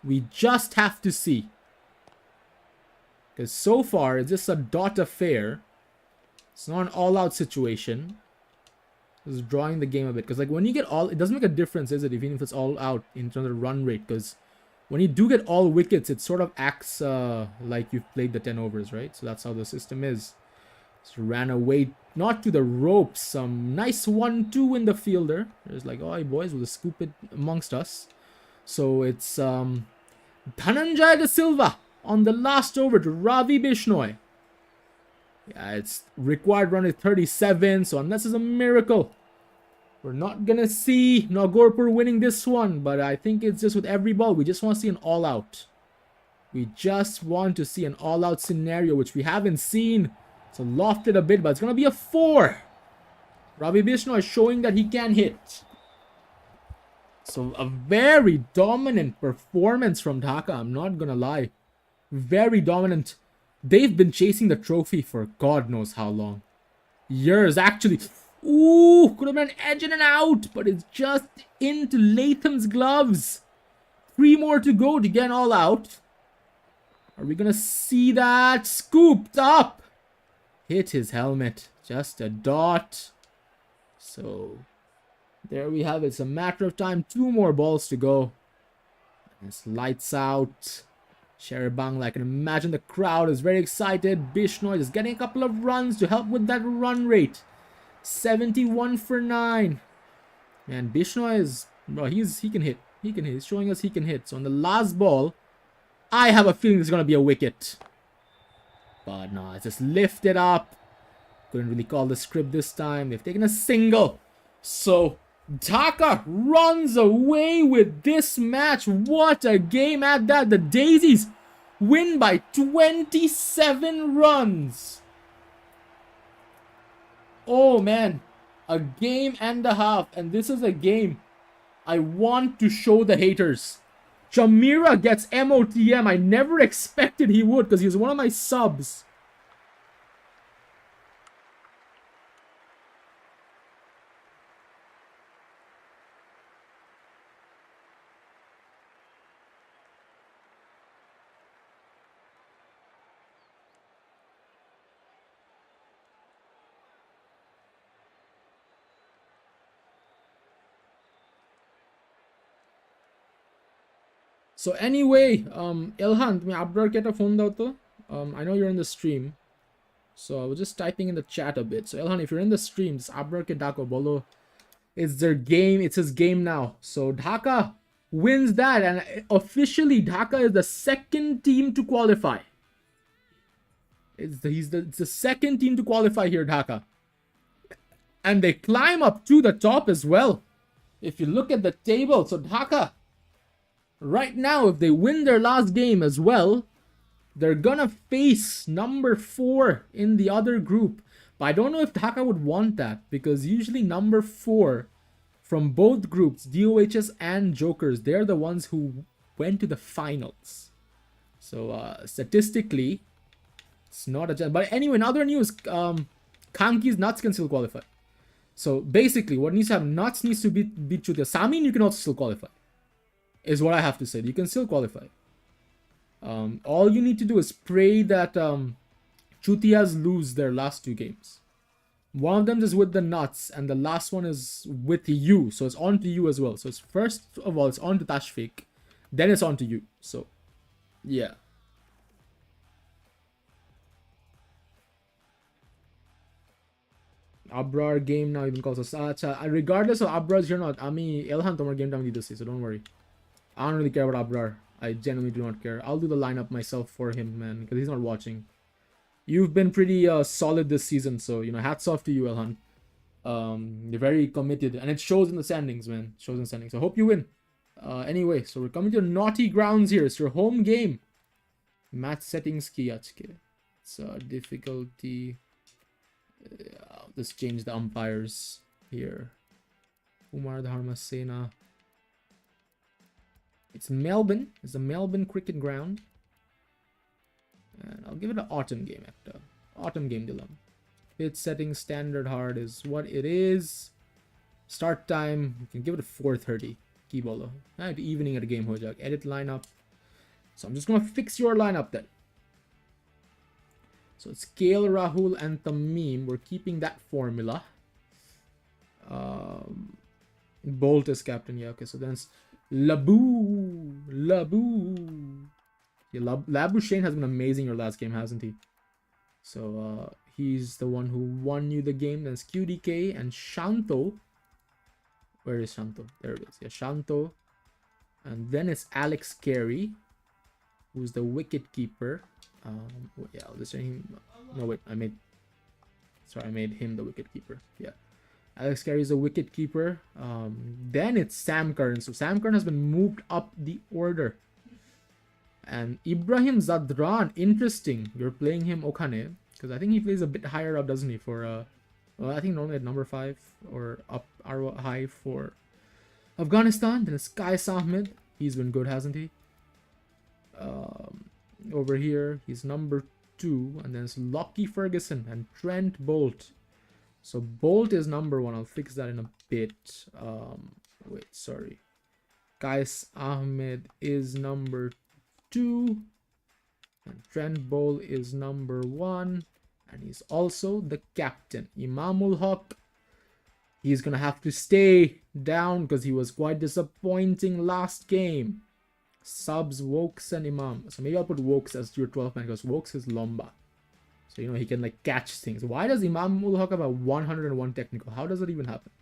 We just have to see. Because so far, it's just a dot affair. It's not an all-out situation. Just drawing the game a bit, because like when you get all, it doesn't make a difference, is it, even if it's all out in terms of run rate? Because when you do get all wickets, it sort of acts like you've played the 10 overs, right? So that's how the system is. Just ran away, not to the ropes. Some nice 1-2 in the fielder. There's like, oh, boys, we'll scoop it amongst us. So it's Dhananjay De Silva on the last over to Ravi Bishnoi. Yeah, it's required run is 37, so unless it's a miracle, we're not gonna see Nagorpur winning this one. But I think it's just with every ball, we just want to see an all-out. We just want to see an all-out scenario, which we haven't seen. So lofted a bit, but it's gonna be a 4. Ravi Bishnoi is showing that he can hit. So a very dominant performance from Dhaka, I'm not gonna lie. Very dominant. They've been chasing the trophy for God knows how long. Years, actually. Ooh, could have been an edge and an out, but it's just into Latham's gloves. 3 more to go to get all out. Are we going to see that? Scooped up. Hit his helmet. Just a dot. So, there we have it. It's a matter of time. 2 more balls to go. It's lights out. Sherabang, I can imagine the crowd is very excited. Bishnoi is getting a couple of runs to help with that run rate. 71 for 9. And Bishnoi is, bro, he can hit. He can hit. He's showing us he can hit. So on the last ball, I have a feeling it's going to be a wicket. But no, it's just lifted up. Couldn't really call the script this time. They've taken a single. So Dhaka runs away with this match. What a game at that. The Daisies win by 27 runs. Oh man, a game and a half. And this is a game I want to show the haters. Chamira gets MOTM. I never expected he would, because he was one of my subs. So anyway, Ilhan, তুমি আপনাকে একটা phone দাও তো. I know you're in the stream, so I was just typing in the chat a bit. So Ilhan, if you're in the stream, just আপনাকে ডাকো বলো. It's their game. It's his game now. So Dhaka wins that, and officially Dhaka is the second team to qualify. It's the second team to qualify here, Dhaka, and they climb up to the top as well. If you look at the table, so Dhaka, right now, if they win their last game as well, they're gonna face number 4 in the other group. But I don't know if Dhaka would want that, because usually number 4 from both groups, DOHS and Jokers, they're the ones who went to the finals. So statistically, it's not a chance. But anyway, in other news, Kanki's Nuts can still qualify. So basically, what needs to happen, Nuts needs to beat Chutia. Samin, you can also still qualify, is what I have to say. You can still qualify. All you need to do is pray that Chutias lose their last 2 games. One of them is with the Nuts, and the last one is with you. So it's on to you as well. So it's first of all, it's on to Tashfik, then it's on to you. So, yeah. Abrar game now even calls us. Regardless of Abrar's or not, Ami Elhan Tomar game time so don't worry. I don't really care about Abrar. I genuinely do not care. I'll do the lineup myself for him, man, because he's not watching. You've been pretty solid this season, so you know, hats off to you, Elhan. You're very committed, and it shows in the standings, man. It shows in the standings. So I hope you win. Anyway, so we're coming to naughty grounds here. It's your home game. Match settings ki achke. It's difficulty. Let's change the umpires here. Umar Dharma Sena. It's Melbourne. It's the Melbourne Cricket Ground. And I'll give it an autumn game after. Autumn game dilemma. Pitch settings standard hard is what it is. Start time, you can give it a 4:30. Key bolo. At evening at a game hojak. Edit lineup. So I'm just gonna fix your lineup then. So it's Kale, Rahul, and Tamim. We're keeping that formula. Bolt is captain. Yeah, okay. So then it's Labu. Yeah, Labuschagne has been amazing your last game, hasn't he? So he's the one who won you the game. Then it's QDK and Shanto. Where is Shanto? There it is. Yeah, Shanto. And then it's Alex Carey, who's the wicket keeper. Yeah, I'll just say him. No, wait, I made him the wicket keeper. Yeah, Alex Carey is the wicket keeper. Then it's Sam Curran. So Sam Curran has been moved up the order. And Ibrahim Zadran, interesting. You're playing him Okane, because I think he plays a bit higher up, doesn't he? For well, I think normally at number 5 or up high for Afghanistan. Then it's Qais Ahmed. He's been good, hasn't he? Over here, he's number 2, and then it's Lockie Ferguson and Trent Bolt. So Bolt is number 1. I'll fix that in a bit. Wait, sorry. Qais Ahmed is number 2, and Trent Bolt is number 1, and he's also the captain. Imamul Haq, he's gonna have to stay down because he was quite disappointing last game. Subs, Wokes, and Imam. So maybe I'll put Wokes as your 12th man because Wokes is Lomba. So, you know, he can like catch things. Why does Imam ul Haq have a 101 technical? How does it even happen?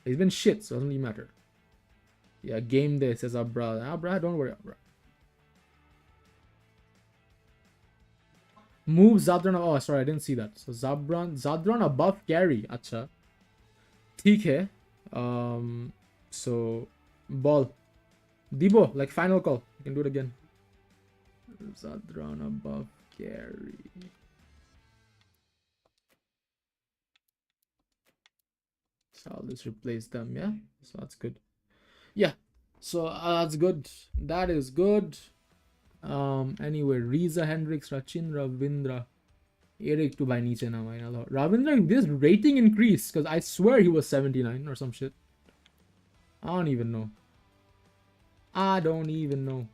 He's been shit, so it doesn't really matter. Yeah, game day, says Abra. Abra, don't worry, Abra. Move Zadran. Oh, sorry, I didn't see that. So Zadran above carry. Acha. Okay. So ball. Debo, like final call. You can do it again. Zadran above carry. So I'll just replace them, yeah? So that's good. Yeah. So that's good. That is good. Anyway, Riza Hendricks, Rachin Ravindra. Eric to by niche na maina. Ravindra, this rating increase because I swear he was 79 or some shit. I don't even know.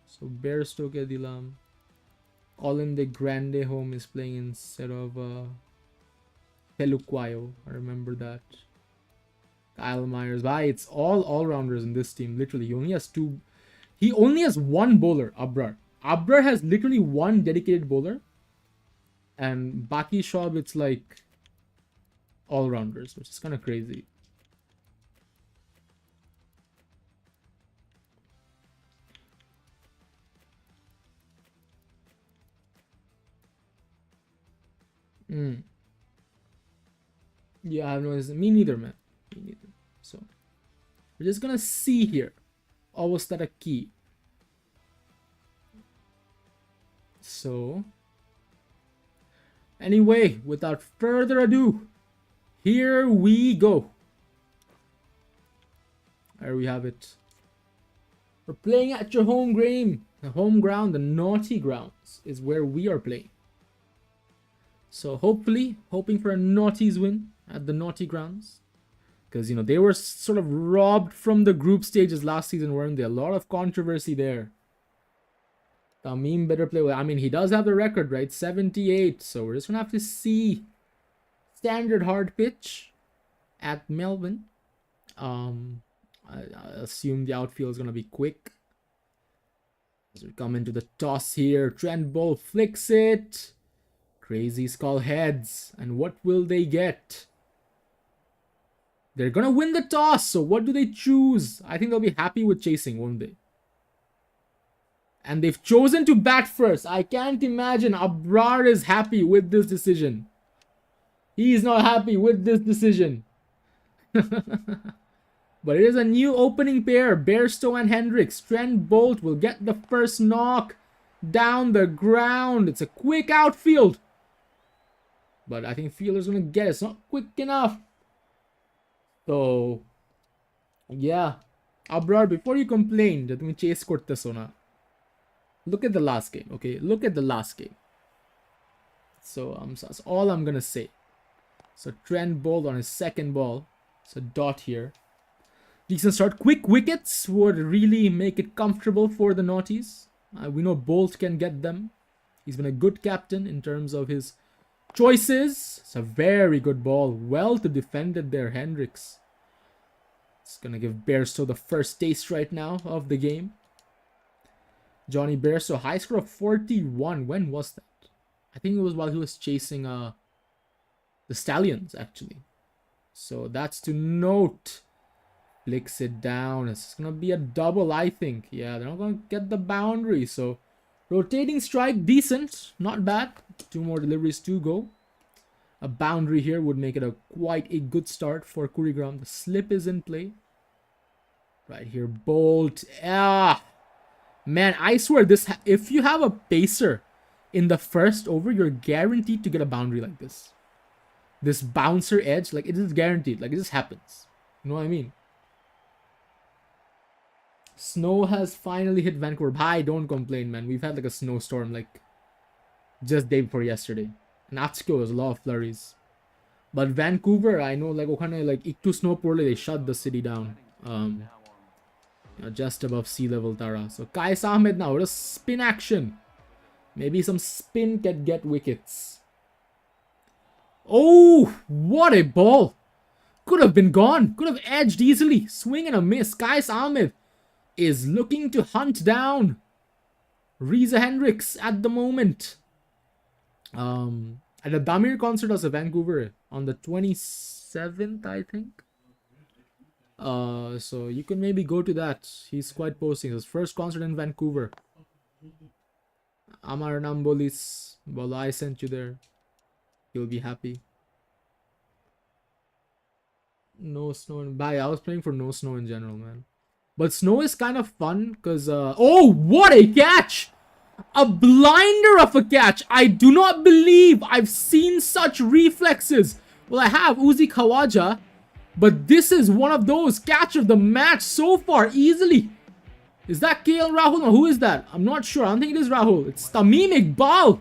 So Bairstow ke dilam. Colin de Grande Home is playing instead of Peluquayo. I remember that. Kyle Myers. Bye. It's all rounders in this team. Literally, he only has one bowler, Abrar. Abrar has literally one dedicated bowler. And Baki Shab, it's like all rounders, which is kind of crazy. Yeah, I have no. Me neither, man. Me neither. So We're just gonna see here. Almost at a key. So, anyway, without further ado, here we go. There we have it. We're playing at your home game. The home ground, the naughty grounds, is where we are playing. So hopefully, hoping for a naughties win at the naughty grounds. Because, you know, they were sort of robbed from the group stages last season, weren't there? A lot of controversy there. Tamim better play well. I mean, he does have the record, right? 78. So we're just going to have to see. Standard hard pitch at Melbourne. I assume the outfield is going to be quick. As we come into the toss here. Trent Bolt flicks it. Crazy Skull heads. And what will they get? They're going to win the toss. So what do they choose? I think they'll be happy with chasing, won't they? And they've chosen to bat first. I can't imagine Abrar is happy with this decision. He's not happy with this decision. But it is a new opening pair. Bairstow and Hendricks. Trent Bolt will get the first knock down the ground. It's a quick outfield. But I think fielder's going to get it. It's not quick enough. So, yeah. Abrar, before you complain, that we chase Cortesona. Look at the last game, okay? Look at the last game. So, that's all I'm going to say. So, Trent Bolt on his second ball. So, dot here. Decent start. Quick wickets would really make it comfortable for the Naughties. We know Bolt can get them. He's been a good captain in terms of his choices. It's a very good ball. Well to defended there, Hendricks. It's going to give Bairstow the first taste right now of the game. Johnny Bairstow, high score of 41. When was that? I think it was while he was chasing the Stallions, actually. So that's to note. Flicks it down. It's going to be a double, I think. Yeah, they're not going to get the boundary. So, rotating strike, decent. Not bad. 2 more deliveries to go. A boundary here would make it quite a good start for Kurigram. The slip is in play. Right here, Bolt. Ah! Man, I swear, this if you have a pacer in the first over, you're guaranteed to get a boundary like this. This bouncer edge, like, it is guaranteed. Like, it just happens. You know what I mean? Snow has finally hit Vancouver. Bhai, don't complain, man. We've had like a snowstorm like just day before yesterday. And Atsuko was a lot of flurries. But Vancouver, I know like okhane like iktu snow porle, they shut the city down. You know, just above sea level Tara. So Kais Ahmed now, what a spin action. Maybe some spin can get wickets. Oh, what a ball. Could have been gone. Could have edged easily. Swing and a miss. Kais Ahmed is looking to hunt down Reza Hendricks at the moment. At the Damir concert of Vancouver on the 27th, I think. So you can maybe go to that. He's quite posting his first concert in Vancouver. Amar Nambolis, well, I sent you there. You'll be happy. No snow in bye. I was playing for no snow in general, man. But snow is kind of fun because, oh, what a catch! A blinder of a catch. I do not believe I've seen such reflexes. Well, I have Uzi Khawaja, but this is one of those catch of the match so far, easily. Is that KL Rahul? No, who is that? I'm not sure. I don't think it is Rahul. It's Tamim Iqbal.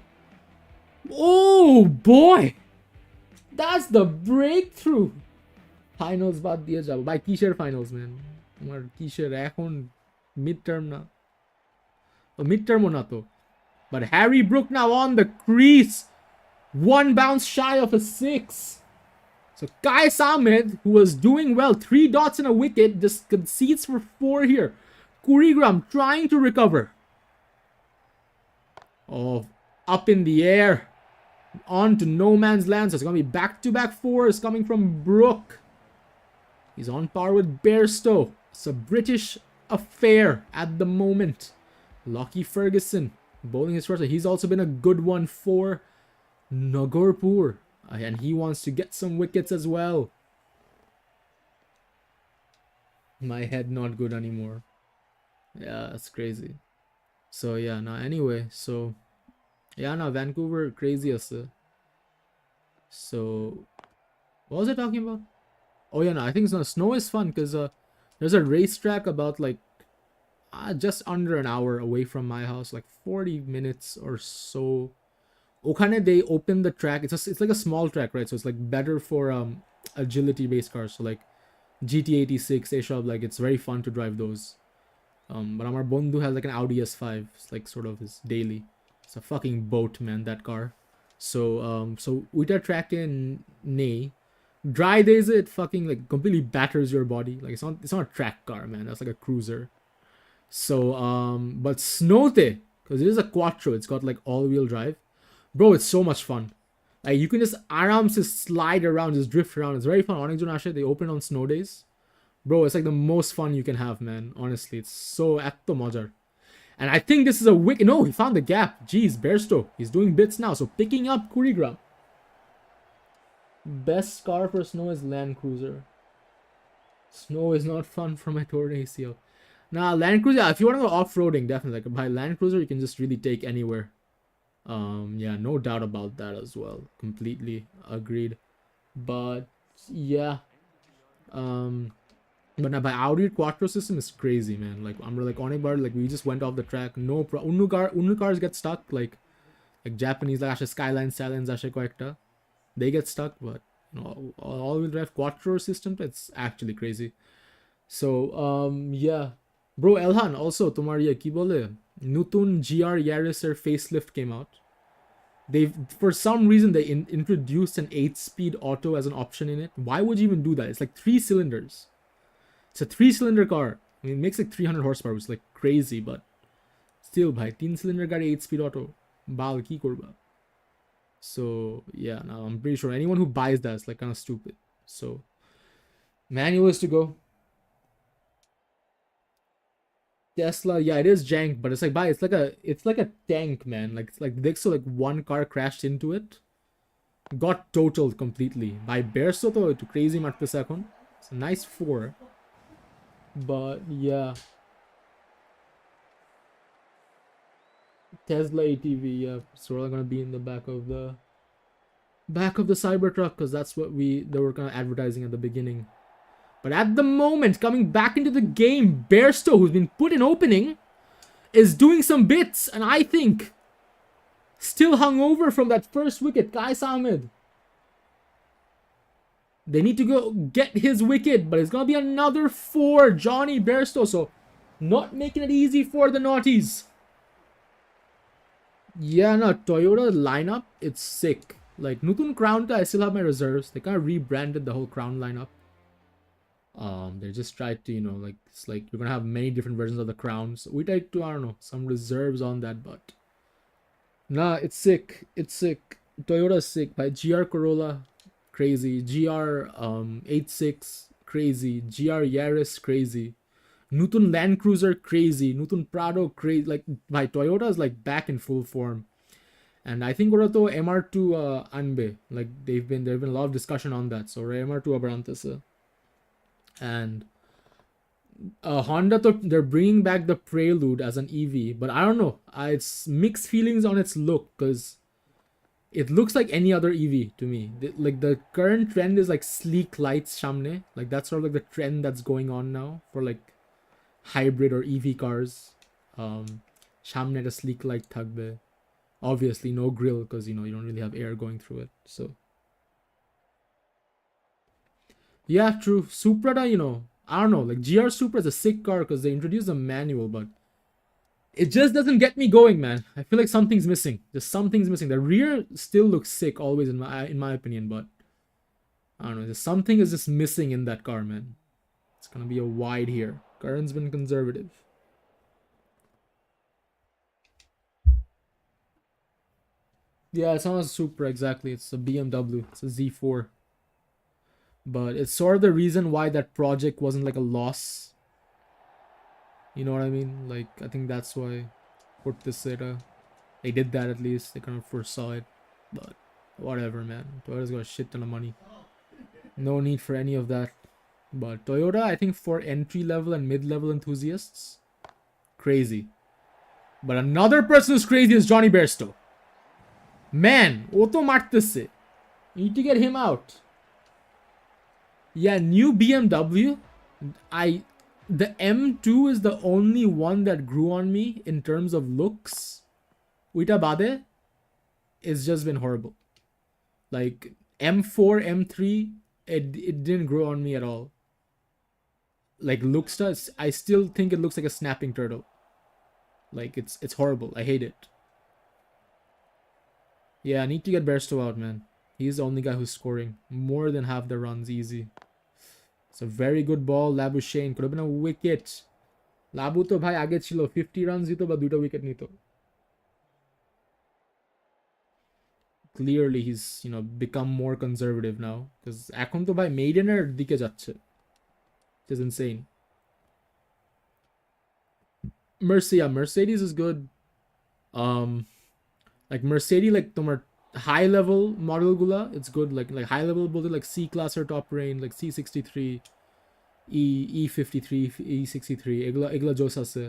Oh, boy. That's the breakthrough. Finals baad diya jabo. By Kisher finals, man. আমার কিসের এখন midterm না midterm ও না তো but Harry Brook now on the crease, 1 bounce shy of a 6. So Kais Ahmed, who was doing well, 3 dots and a wicket, just concedes for 4 here. Kurigram trying to recover. Oh, up in the air, on to no man's land. So it's gonna be back-to-back 4s coming from Brook. He's on par with Bairstow. It's a British affair at the moment. Lockie Ferguson bowling his first. He's also been a good one for Nagorpur. And he wants to get some wickets as well. My head not good anymore. Yeah, that's crazy. So yeah, now anyway, so yeah, now Vancouver crazy as so what was I talking about? Oh yeah, no, I think snow is fun because there's a racetrack about like just under an hour away from my house, like 40 minutes or so. Okane, they opened the track. It's like a small track, right? So it's like better for agility based cars. So like GT86, A-Shop, like it's very fun to drive those. But our Bondu has like an Audi S5. It's like sort of his daily. It's a fucking boat, man, that car. So with a track in Nay, dry days it fucking like completely batters your body. Like it's not a track car, man. That's like a cruiser. So but Snowte, because it is a quattro, it's got like all-wheel drive. Bro, it's so much fun. Like you can just arams just slide around, just drift around. It's very fun. Onexon Ashe, they open on snow days. Bro, it's like the most fun you can have, man. Honestly, it's so atto mojar. And I think this is a wicked. No, he found the gap. Jeez, Bearstow. He's doing bits now. So picking up Kurigram. Best car for snow is Land Cruiser. Snow is not fun for my torn ACL. Nah, Land Cruiser, if you want to go off-roading, definitely. Like by Land Cruiser, you can just really take anywhere. Yeah, no doubt about that as well. Completely agreed. But yeah. But now by Audi Quattro system is crazy, man. Like I'm like on a bar, like we just went off the track. No Unu cars get stuck, like Japanese like Ashe Skyline Stallions, Ashe Koekta. They get stuck, but you know, all-wheel drive Quattro system, it's actually crazy. So yeah. Bro, Elhan, also তোমার কি বলে নতুন GR Yaris facelift came out. They've for some reason they introduced an 8-speed auto as an option in it. Why would you even do that? It's like 3 cylinders. It's a 3-cylinder car. I mean, it makes like 300 horsepower, which is like crazy, but still, bhai, 3-cylinder car 8-speed auto. Bal ki korba. So yeah, now I'm pretty sure anyone who buys that is like kind of stupid. So manual is to go. Tesla, yeah, it is jank, but it's like it's like a tank, man. Like it's like so like one car crashed into it, got totaled completely by Bearsoto to crazy martese ekhon. It's a nice 4, but yeah. Tesla ATV, yeah, so we're gonna be in the back of the Cybertruck because that's what they were kind of advertising at the beginning. But at the moment, coming back into the game, Bearstow, who's been put in opening, is doing some bits, and I think still hungover from that first wicket. Kais Ahmed. They need to go get his wicket, but it's gonna be another 4, Johnny Bearstow. So not making it easy for the naughties. Yeah, no, Toyota lineup, it's sick. Like Nutun Crown, I still have my reserves. They kind of rebranded the whole Crown lineup. They just tried to, you know, like it's like you're gonna have many different versions of the Crown. So we tried to, I don't know, some reserves on that, but nah, it's sick. It's sick. Toyota's sick. By GR Corolla, crazy. GR 86, crazy. GR Yaris, crazy. Nutun Land Cruiser, crazy. Nutun Prado, crazy. Like by Toyota's like back in full form. And I think we're to MR2 Anbe. Like there's been a lot of discussion on that. So MR2 Abrantasa. And Honda, they're bringing back the Prelude as an EV, but I don't know. It's mixed feelings on its look because it looks like any other EV to me. Like the current trend is like sleek lights, Shamne. Like that's sort of like the trend that's going on now for like hybrid or EV cars. Shamne a sleek light thagbe. Obviously no grill because you know you don't really have air going through it. So yeah, true. Supra, you know, I don't know. Like GR Supra is a sick car because they introduced a manual, but it just doesn't get me going, man. I feel like something's missing. Just something's missing. The rear still looks sick, always in my opinion, but I don't know. Just something is just missing in that car, man. It's gonna be a wide here. Karan's been conservative. Yeah, it's not a Supra exactly. It's a BMW. It's a Z4. But it's sort of the reason why that project wasn't like a loss. You know what I mean? Like, I think that's why put this data. They did that at least. They kind of foresaw it. But whatever, man. Toyota's got a shit ton of money. No need for any of that But Toyota, I think for entry-level and mid-level enthusiasts, crazy. But another person who's crazy is Johnny Bairstow. Man, Otto martese. Need to get him out. Yeah, new BMW. The M2 is the only one that grew on me in terms of looks. Uita bade, it's just been horrible. Like M4, M3, it didn't grow on me at all. Like looks does, I still think it looks like a snapping turtle. Like it's horrible. I hate it. Yeah, I need to get Bairstow out, man. He's the only guy who's scoring more than half the runs easy. It's a very good ball. Labuschagne could have been a wicket. Labu to bhai age chilo 50 runs dito ba 2টা wicket nito. Clearly he's, you know, become more conservative now because এখন তো ভাই মেইডেনের দিকে যাচ্ছে. It is insane. Mercedes is good. Like Mercedes, like তোমার high level model gula, it's good. Like high level build like C class or top range, like C63, E53, E63, egla jos আছে.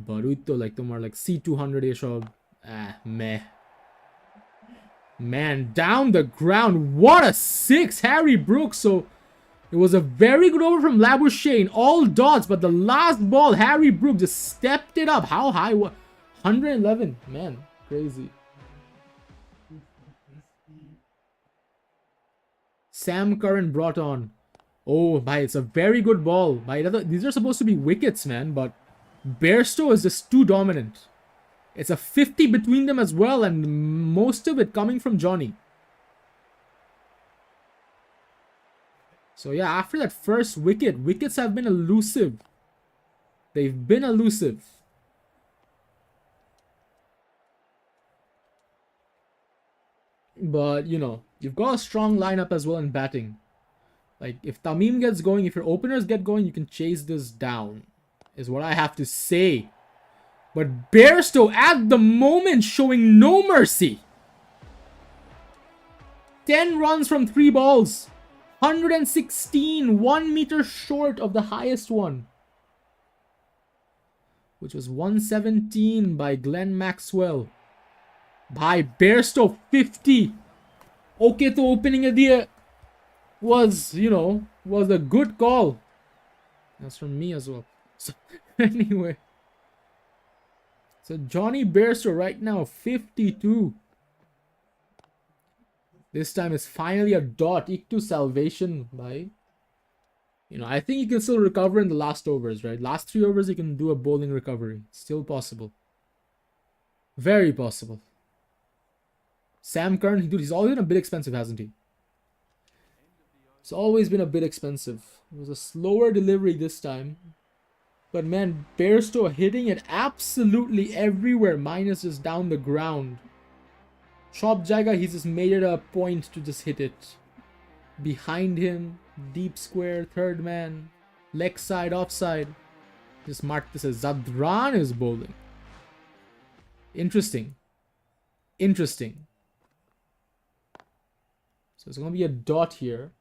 But ওই তো like তোমার like C200 এসব meh. Man, down the ground. What a six, Harry Brooks. So it was a very good over from Labuschagne. All dots, but the last ball, Harry Brooks just stepped it up. How high? 111. Man, crazy. Sam Curran brought on. Oh, bhai, it's a very good ball. Bhai, these are supposed to be wickets, man, but Bairstow is just too dominant. It's a 50 between them as well, and most of it coming from Johnny. So yeah, after that first wicket, wickets have been elusive. They've been elusive. But, you know, you've got a strong lineup as well in batting. Like, if Tamim gets going, if your openers get going, you can chase this down, is what I have to say. But Bairstow at the moment showing no mercy. 10 runs from 3 balls. 116, 1 meter short of the highest one, which was 117 by Glenn Maxwell. By Bairstow 50. Okay, the opening idea was, you know, was a good call. That's from me as well. So anyway, so Johnny Bairstow right now 52. This time it's finally a dot. Iktu salvation by. You know, I think you can still recover in the last overs, right? Last 3 overs you can do a bowling recovery. Still possible. Very possible. Sam Curran, dude, he's always been a bit expensive, hasn't he? It's always been a bit expensive. It was a slower delivery this time. But man, Bairstow hitting it absolutely everywhere, minus just down the ground. Chop Jaga, he's just made it a point to just hit it. Behind him, deep square, third man, leg side, offside. Just mark this as Zadran is bowling. Interesting. Interesting. So it's going to be a dot here.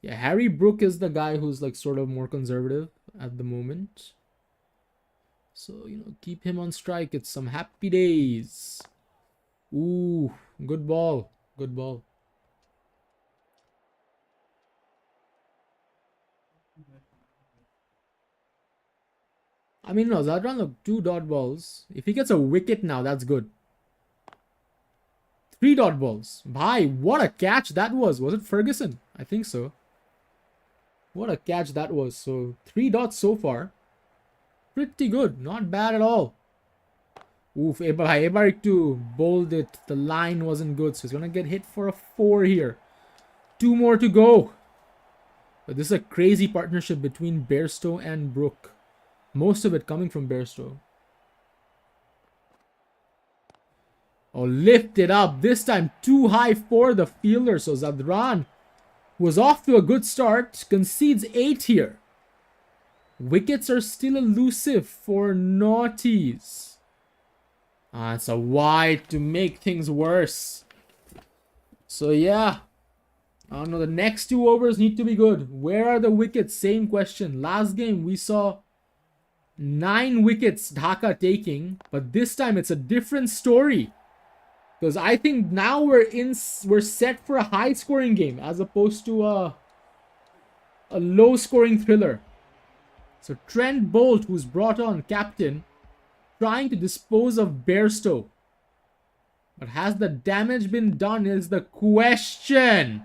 Yeah, Harry Brook is the guy who's like sort of more conservative at the moment. So, you know, keep him on strike. It's some happy days. Ooh, good ball. Good ball. I mean, no, Zadran, look, 2 dot balls. If he gets a wicket now, that's good. 3 dot balls. Bhai, what a catch that was. Was it Ferguson? I think so. What a catch that was. So, 3 dots so far. Pretty good. Not bad at all. Oof, Ebarik to bowled it. The line wasn't good. So, he's going to get hit for a 4 here. 2 more to go. But this is a crazy partnership between Bairstow and Brook. Most of it coming from Bairstow. Oh, lift it up. This time too high for the fielder. So Zadran was off to a good start. Concedes 8 here. Wickets are still elusive for Naughties. It's a wide to make things worse. So yeah, Oh no, the next 2 overs need to be good. Where are the wickets? Same question. Last game we saw 9 wickets Dhaka taking, but this time it's a different story. Because I think now we're set for a high scoring game as opposed to a low scoring thriller. So Trent Bolt, who's brought on captain, trying to dispose of Bairstow. But has the damage been done is the question.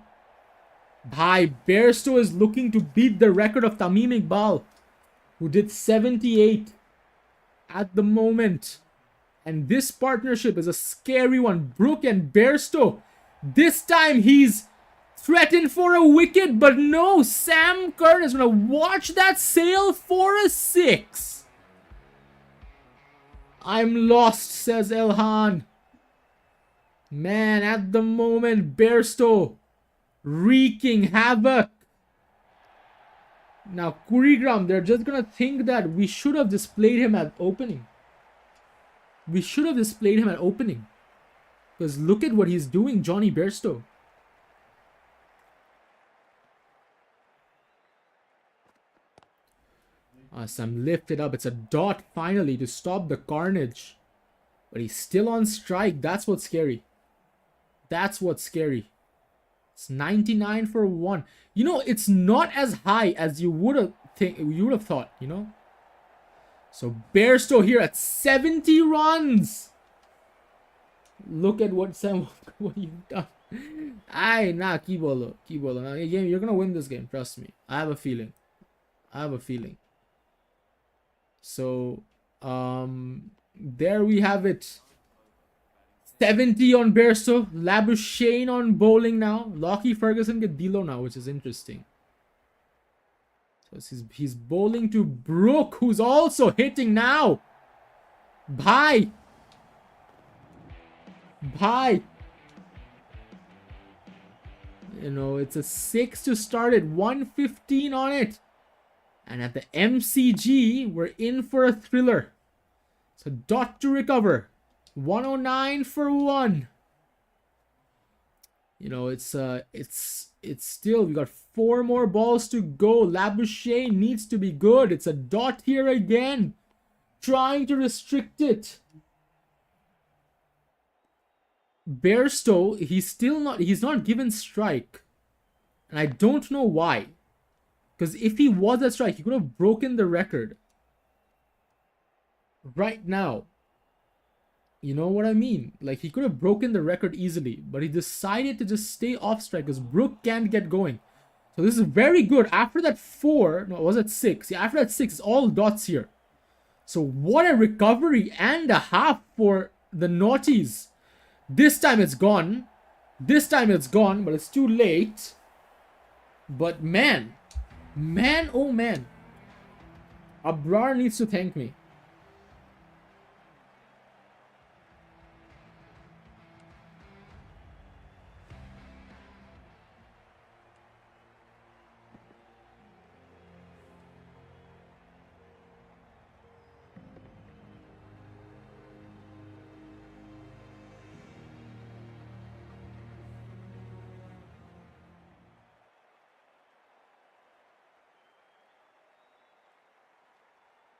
Bhai, Bairstow is looking to beat the record of Tamim Iqbal, who did 78 at the moment. And this partnership is a scary one. Brook and Bairstow. This time he's threatened for a wicket, but no, Sam Curran is going to watch that sail for a 6. I'm lost, says Elhan. Man, at the moment, Bairstow wreaking havoc. Now, Kurigram, they're just going to think that we should have displayed him at opening. We should have displayed him at opening. Because look at what he's doing, Johnny Bairstow. Sam lifted up. It's a dot finally to stop the carnage. But he's still on strike. That's what's scary. That's what's scary. It's 99 for 1. You know, it's not as high as you would have thought, you know. So Bairstow here at 70 runs. Look at what Sam, what you've done. Aye, nah, keep bolo. Now, you're gonna win this game, trust me. I have a feeling. So, there we have it. 70 on Bairstow. Labuschagne on bowling now. Lockie Ferguson get Dilo now, which is interesting. So he's bowling to Brook, who's also hitting now. Bhai. You know, it's a 6 to start it. 115 on it. And at the MCG, we're in for a thriller. So dot to recover. 109 for 1. You know, it's still, we got 4 more balls to go. Labuschagne needs to be good. It's a dot here again. Trying to restrict it. Bairstow, he's not given strike. And I don't know why. Because if he was at strike, he could have broken the record. Right now. You know what I mean? Like, he could have broken the record easily. But he decided to just stay off strike because Brook can't get going. So this is very good. After that 4, no, it was at 6. Yeah, after that 6, it's all dots here. So what a recovery and a half for the Naughties. This time it's gone. But it's too late. But man, oh man. Abrar needs to thank me.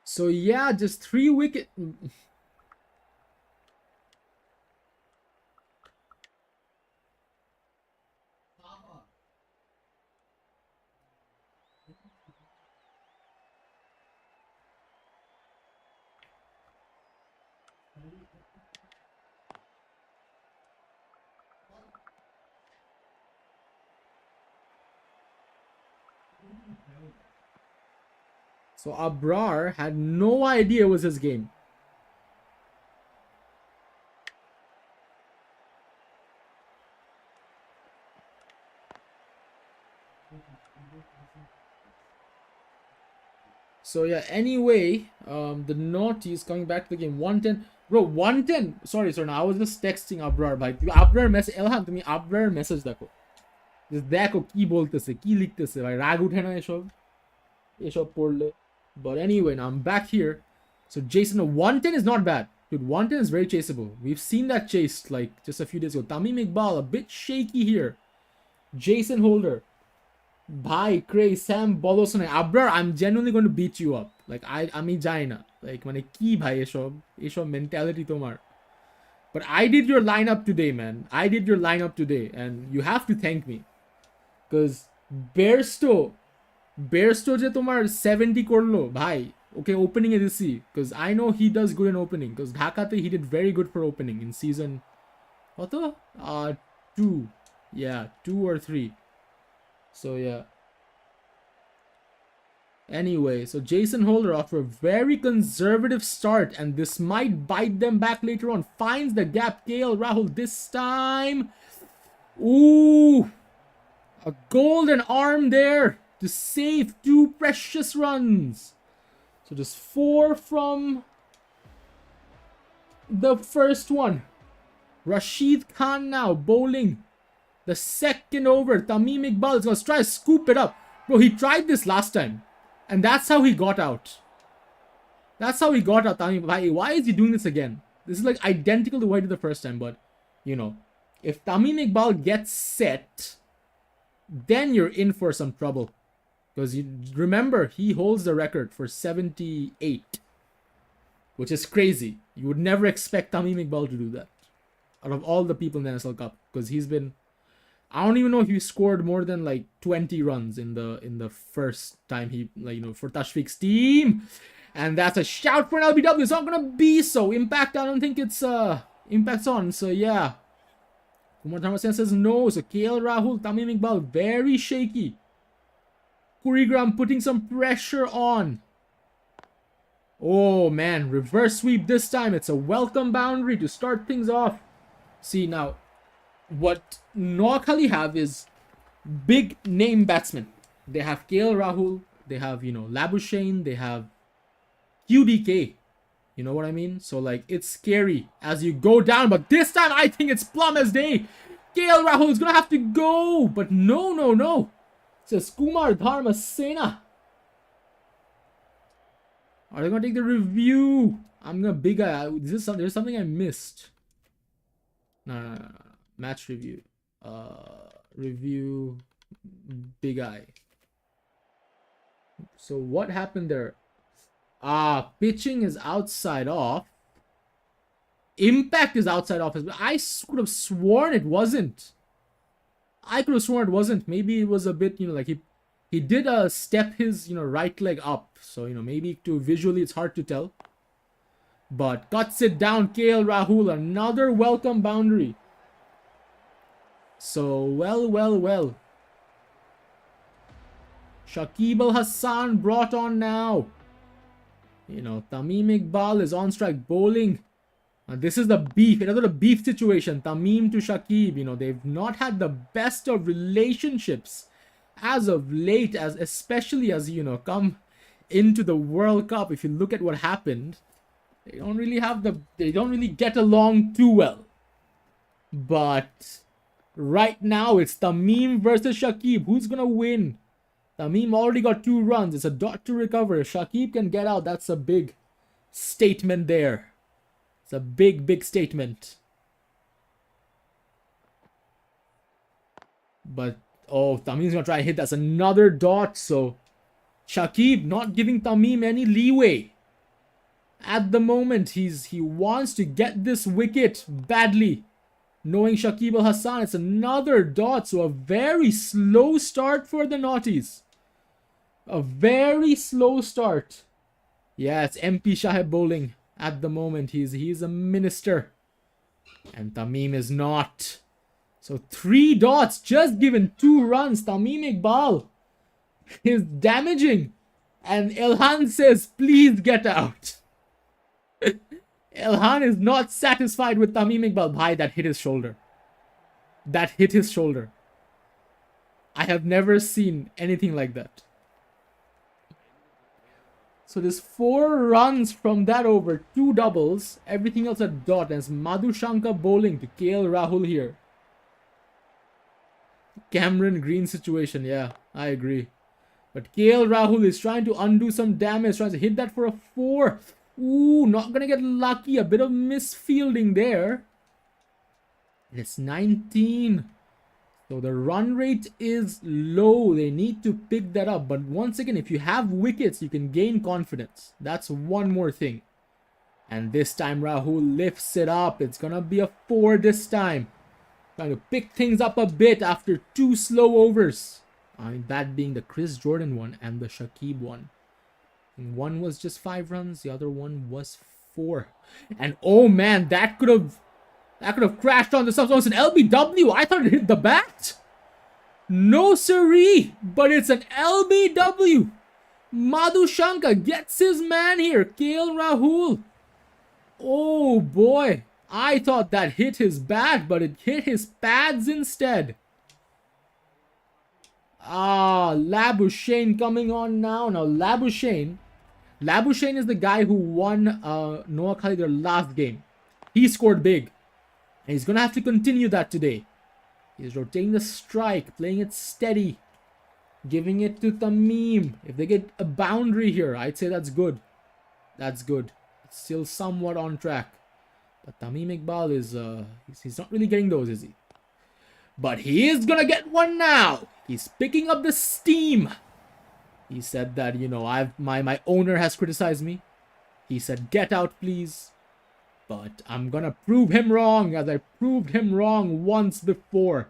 So yeah, just 3 wicket. So Abrar had no idea it was his game. So yeah, anyway, the Naughty is coming back to the game. 110. Bro, 110. Sorry, now I was just texting Abrar. Bhai, Abrar message. Elhan, তুমি Abrar message দেখো। দেখো কি বলতেছে, কি লিখতেছে ভাই, রাগ উঠে না এসব পড়লে। But anyway, now I'm back here. So Jason, 110 is not bad. Dude, 110 is very chaseable. We've seen that chased like just a few days ago. Tamim Iqbal, a bit shaky here. Jason Holder. Bhai, Cray, Sam, Bolosone. Abrar, I'm genuinely going to beat you up. Like, আমি যাই না. Like, মানে কি ভাই এসব mentality তোমার. But I did your lineup today, man. I did your lineup today. And you have to thank me. Because Bairstow যে তোমার 70 করলো, ভাই. Okay, opening এ দিছি. Because I know he does good in opening. Because ঢাকাতে he did very good for opening in season... কত? 2. Yeah, 2 or 3. So yeah. Anyway, so Jason Holder off for a very conservative start, and this might bite them back later on. Finds the gap. KL Rahul this time. Ooh. A golden arm there to save 2 precious runs. So just 4 from the first one. Rashid Khan now bowling the second over. Tamim Iqbal is going to try to scoop it up. Bro, he tried this last time. And that's how he got out. That's how he got out. Tamim, why is he doing this again? This is like identical to what he did the first time. But, you know, if Tamim Iqbal gets set, then you're in for some trouble. Because you remember, he holds the record for 78. Which is crazy. You would never expect Tamim Iqbal to do that. Out of all the people in the NSL Cup. Because he's been... I don't even know if he scored more than like 20 runs in the first time he, like, you know, for Tashfiq's team. And that's a shout for an LBW. It's not gonna be so. Impact, I don't think it's Impact's on. So yeah. Kumar Dharmasen says no. So KL Rahul, Tamim Iqbal, very shaky. Kurigram putting some pressure on. Oh man, reverse sweep this time. It's a welcome boundary to start things off. See now, what Noakhali have is big name batsmen. They have KL Rahul, they have, you know, Labuschagne, they have QDK. You know what I mean? So like, it's scary as you go down, but this time I think it's plum as day. KL Rahul is gonna have to go, but no. It says Kumar Dharma Sena. Are they gonna take the review? I'm gonna big eye. There's something I missed. No. Match review. Review. Big eye. So what happened there? Pitching is outside off. Impact is outside off. I could have sworn it wasn't. Maybe it was a bit, you know, like he did step his, you know, right leg up. So, you know, maybe to visually it's hard to tell. But cuts it down. KL Rahul, another welcome boundary. So, well. Shakib Al Hassan brought on now. You know, Tamim Iqbal is on strike bowling. This is the beef. Another beef situation. Tamim to Shakib. You know, they've not had the best of relationships as of late, as especially as, you know, come into the World Cup. If you look at what happened, they don't really get along too well. But right now it's Tamim versus Shakib. Who's gonna win? Tamim already got 2 runs. It's a dot to recover. If Shakib can get out, that's a big statement there. It's a big statement. But oh, Tamim's gonna try and hit. That's another dot. So Shakib not giving Tamim any leeway. At the moment, he wants to get this wicket badly. Knowing Shakib Al Hassan, it's another dot. So a very slow start for the Naughties. A very slow start. Yeah, it's MP Shaheb bowling at the moment. He's a minister. And Tamim is not. So 3 dots, just given 2 runs. Tamim Iqbal is damaging. And Elhan says, please get out. Elhan is not satisfied with Tamim Iqbal. Bhai, that hit his shoulder. I have never seen anything like that. So there's 4 runs from that over, 2 doubles, everything else a dot. And it's Madhushanka bowling to KL Rahul here. Cameron Green situation, yeah, I agree. But KL Rahul is trying to undo some damage, trying to hit that for a 4. Ooh, not gonna get lucky. A bit of misfielding there. It's 19. So the run rate is low. They need to pick that up. But once again, if you have wickets, you can gain confidence. That's one more thing. And this time Rahul lifts it up. It's going to be a 4 this time. Trying to pick things up a bit after 2 slow overs. That being the Chris Jordan one and the Shakib one. And one was just 5 runs. The other one was 4. And oh man, that could have crashed on the subs. Oh, it's an LBW. I thought it hit the bat. No siree. But it's an LBW. Madhushanka gets his man here. KL Rahul. Oh boy. I thought that hit his bat, but it hit his pads instead. Labuschagne coming on now. Now Labuschagne is the guy who won Noah Khalid their last game. He scored big. And he's going to have to continue that today. He's rotating the strike, playing it steady. Giving it to Tamim. If they get a boundary here, I'd say that's good. That's good. It's still somewhat on track. But Tamim Iqbal is, he's not really getting those, is he? But he is going to get one now. He's picking up the steam. He said that, you know, my owner has criticized me. He said, get out, please. But I'm going to prove him wrong, as I proved him wrong once before.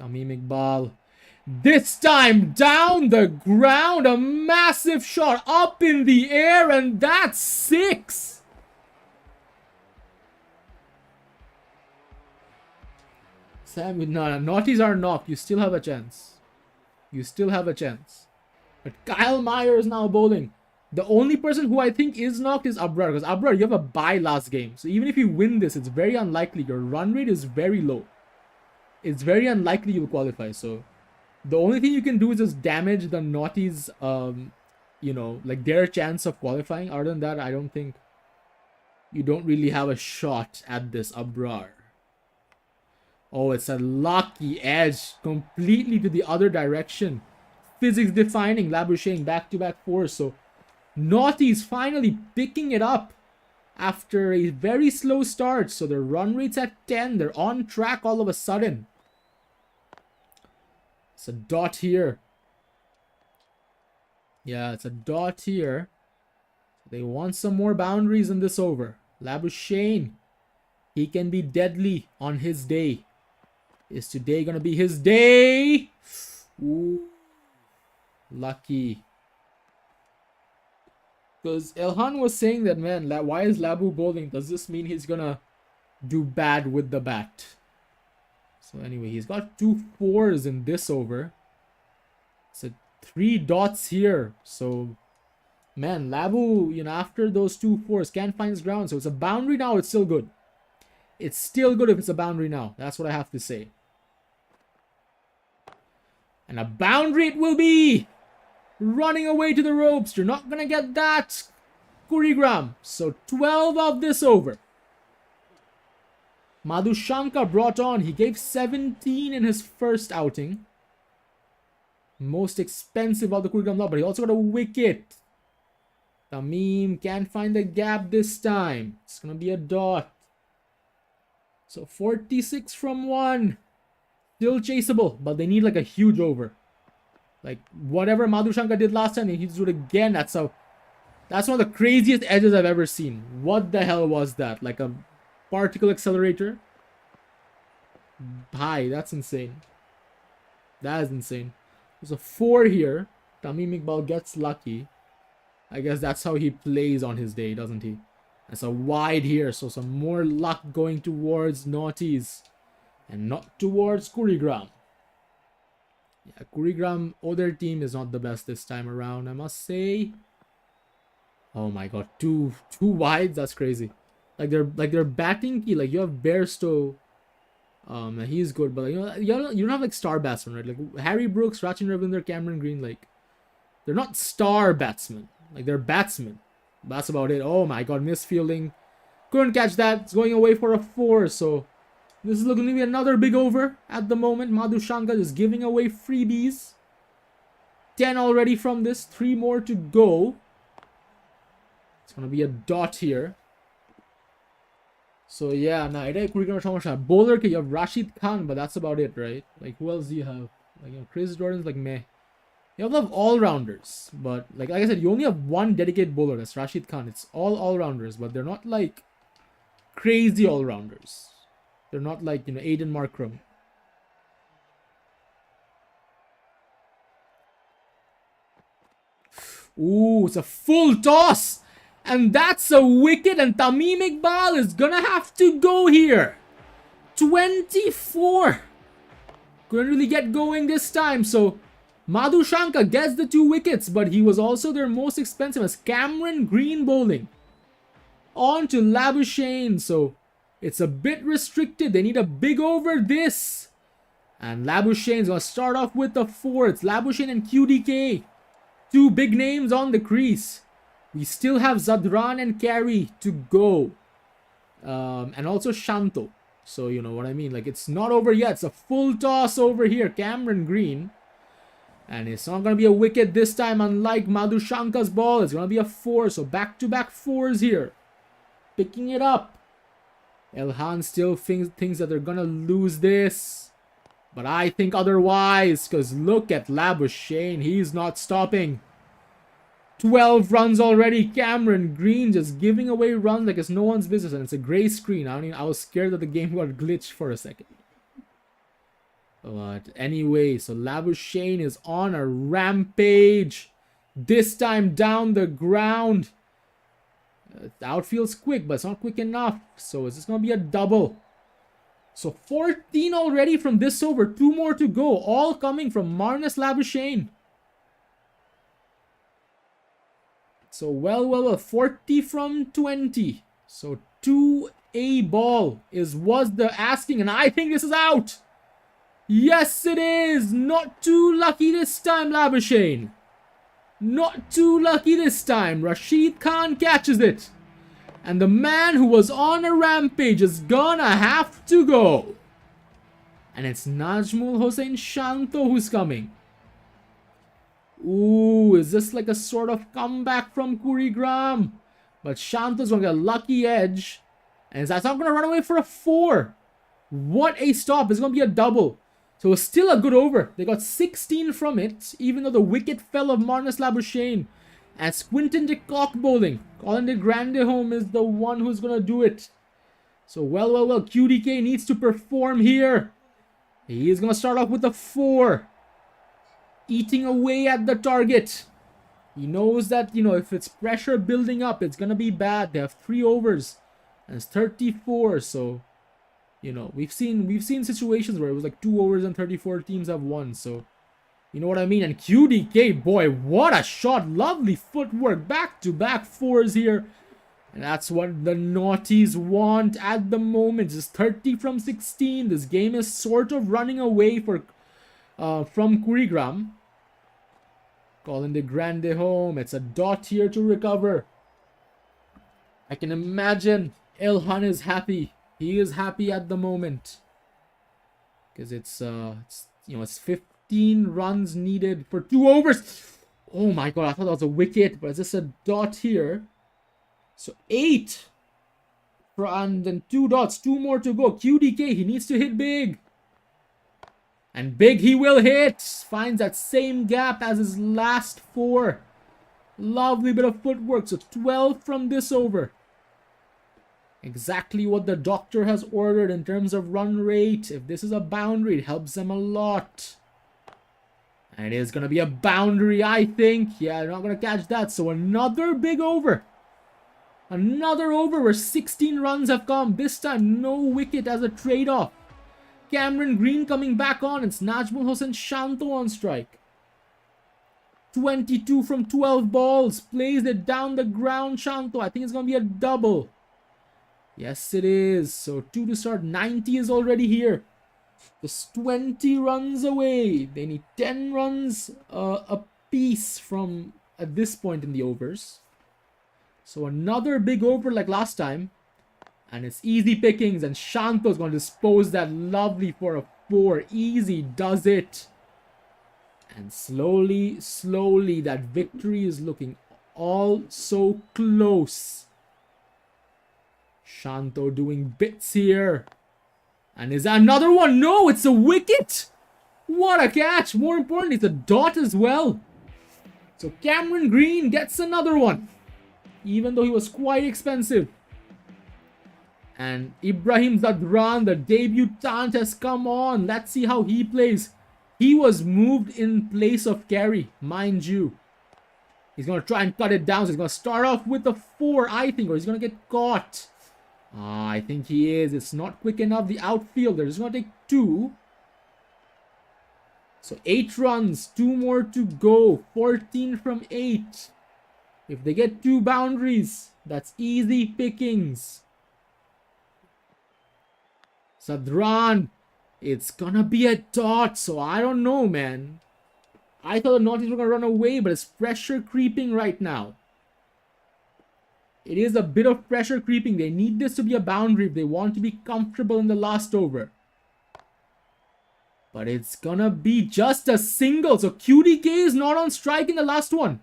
Tamim Iqbal. This time down the ground. A massive shot up in the air. And that's 6. Sam, no, naughties are knocked. You still have a chance. You still have a chance. But Kyle Meyer is now bowling. The only person who I think is knocked is Abrar. Because Abrar, you have a bye last game. So even if you win this, it's very unlikely. Your run rate is very low. It's very unlikely you'll qualify. So the only thing you can do is just damage the naughties, you know, like their chance of qualifying. Other than that, I don't think you don't really have a shot at this Abrar. Oh, it's a lucky edge completely to the other direction. Physics defining. Labuschagne back-to-back 4s. So Naughty's finally picking it up after a very slow start. So their run rate's at 10. They're on track all of a sudden. It's a dot here. Yeah, it's a dot here. They want some more boundaries in this over. Labuschagne. He can be deadly on his day. Is today gonna be his day? Ooh. Lucky. Because Elhan was saying that, man, why is Labu bowling? Does this mean he's gonna do bad with the bat? So anyway, he's got 2 4s in this over. So 3 dots here. So, man, Labu, you know, after those 2 4s, can't find his ground. So it's a boundary now. It's still good. It's still good if it's a boundary now. That's what I have to say. And a boundary it will be. Running away to the ropes. You're not going to get that. Kurigram. So 12 of this over. Madhushanka brought on. He gave 17 in his first outing. Most expensive of the Kurigram lot. But he also got a wicket. Tamim can't find the gap this time. It's going to be a dot. So 46 from 1. Still chaseable, but they need like a huge over. Like whatever Madhushanka did last time, he needs to do it again. That's one of the craziest edges I've ever seen. What the hell was that? Like a particle accelerator? Hi, that's insane. That is insane. There's a 4 here. Tamim Iqbal gets lucky. I guess that's how he plays on his day, doesn't he? That's a wide here, so some more luck going towards Naughties. And not towards Kurigram. Yeah, Kurigram, other team is not the best this time around, I must say. Oh my god, two wides, that's crazy. Like their batting key, like you have Bairstow. He's good, but you don't have like star batsmen, right? Like Harry Brooks, Rachin Ravinder, Cameron Green, like they're not star batsmen. Like they're batsmen. That's about it. Oh my god, misfielding. Couldn't catch that. It's going away for a 4, so this is looking to be another big over at the moment. Madhushanka is giving away freebies. 10 already from this. 3 more to go. It's going to be a dot here. So yeah, now bowler, you have Rashid Khan, but that's about it, right? Like who else do you have? Like Chris Jordan's like meh. You have a lot of all-rounders, but like I said, you only have one dedicated bowler, that's Rashid Khan. It's all-rounders, but they're not like crazy all-rounders. They're not like, Aiden Markram. Ooh, it's a full toss! And that's a wicket, and Tamim Iqbal is gonna have to go here. 24. Couldn't really get going this time, so Madhu Shankar gets the 2 wickets, but he was also their most expensive as Cameron Green bowling. On to Labuschagne, so it's a bit restricted. They need a big over this. And Labuschagne's going to start off with the 4. It's Labuschagne and QDK. 2 big names on the crease. We still have Zadran and Carey to go. And also Shanto. So you know what I mean. Like it's not over yet. It's a full toss over here. Cameron Green. And it's not going to be a wicket this time, unlike Madhu Shankar's ball. It's going to be a 4. So back-to-back 4s here. Picking it up. Elhan still thinks that they're going to lose this. But I think otherwise. Because look at Labuschagne. He's not stopping. 12 runs already. Cameron Green just giving away runs like it's no one's business. And it's a gray screen. I was scared that the game got glitched for a second. But anyway, so Labuschagne is on a rampage. This time down the ground. The outfield's quick, but it's not quick enough. So is this going to be a double? So 14 already from this over. 2 more to go. All coming from Marnus Labuschagne. So well. 40 from 20. So 2 ball was the asking. And I think this is out. Yes, it is. Not too lucky this time, Labuschagne. Not too lucky this time. Rashid Khan catches it. And the man who was on a rampage is gonna have to go. And it's Najmul Hossain Shanto who's coming. Ooh, is this like a sort of comeback from Kurigram? But Shanto's gonna get a lucky edge. And that's not gonna run away for a 4. What a stop. It's gonna be a double. So it's still a good over. They got 16 from it, even though the wicket fell of Marnus Labuschagne. And Quinton de Kock bowling. Colin de Grandehome is the one who's going to do it. So well. QDK needs to perform here. He is going to start off with a 4. Eating away at the target. He knows that, if it's pressure building up, it's going to be bad. They have 3 overs. And it's 34, so... we've seen situations where it was like 2 overs and 34 teams have won. So, you know what I mean? And QDK, boy, what a shot. Lovely footwork. Back-to-back 4s here. And that's what the Naughties want at the moment. Just 30 from 16. This game is sort of running away from Kurigram. Colin de Grandehome. It's a dot here to recover. I can imagine Elhan is happy. He is happy at the moment because it's 15 runs needed for 2 overs. Oh my god, I thought that was a wicket, but it's just a dot here. So 8 and then 2 dots, 2 more to go. QDK, he needs to hit big. And big he will hit. Finds that same gap as his last 4. Lovely bit of footwork. So 12 from this over. Exactly what the doctor has ordered in terms of run rate. If this is a boundary, it helps them a lot. And it is going to be a boundary, I think. Yeah, they're not going to catch that. So another big over. Another over where 16 runs have come. This time, no wicket as a trade-off. Cameron Green coming back on. It's Najmul Hossain Shanto on strike. 22 from 12 balls. Plays it down the ground, Shanto. I think it's going to be a double. Yes, it is. So 2 to start. 90 is already here. Just 20 runs away. They need 10 runs a piece from at this point in the overs. So another big over like last time. And it's easy pickings. And Shanto's going to dispose that lovely for a 4. Easy does it. And slowly, that victory is looking all so close. Shanto doing bits here. And is that another one? No, it's a wicket. What a catch. More importantly, it's a dot as well. So Cameron Green gets another one. Even though he was quite expensive. And Ibrahim Zadran, the debutant, has come on. Let's see how he plays. He was moved in place of Carey, mind you. He's going to try and cut it down. So he's going to start off with a 4, I think. Or he's going to get caught. I think he is. It's not quick enough. The outfielder is going to take 2. So 8 runs. 2 more to go. 14 from 8. If they get 2 boundaries, that's easy pickings. Sadran. It's gonna be a dot, so I don't know, man. I thought the Naughties were gonna run away, but it's pressure creeping right now. It is a bit of pressure creeping. They need this to be a boundary if they want to be comfortable in the last over. But it's gonna be just a single. So QDK is not on strike in the last one.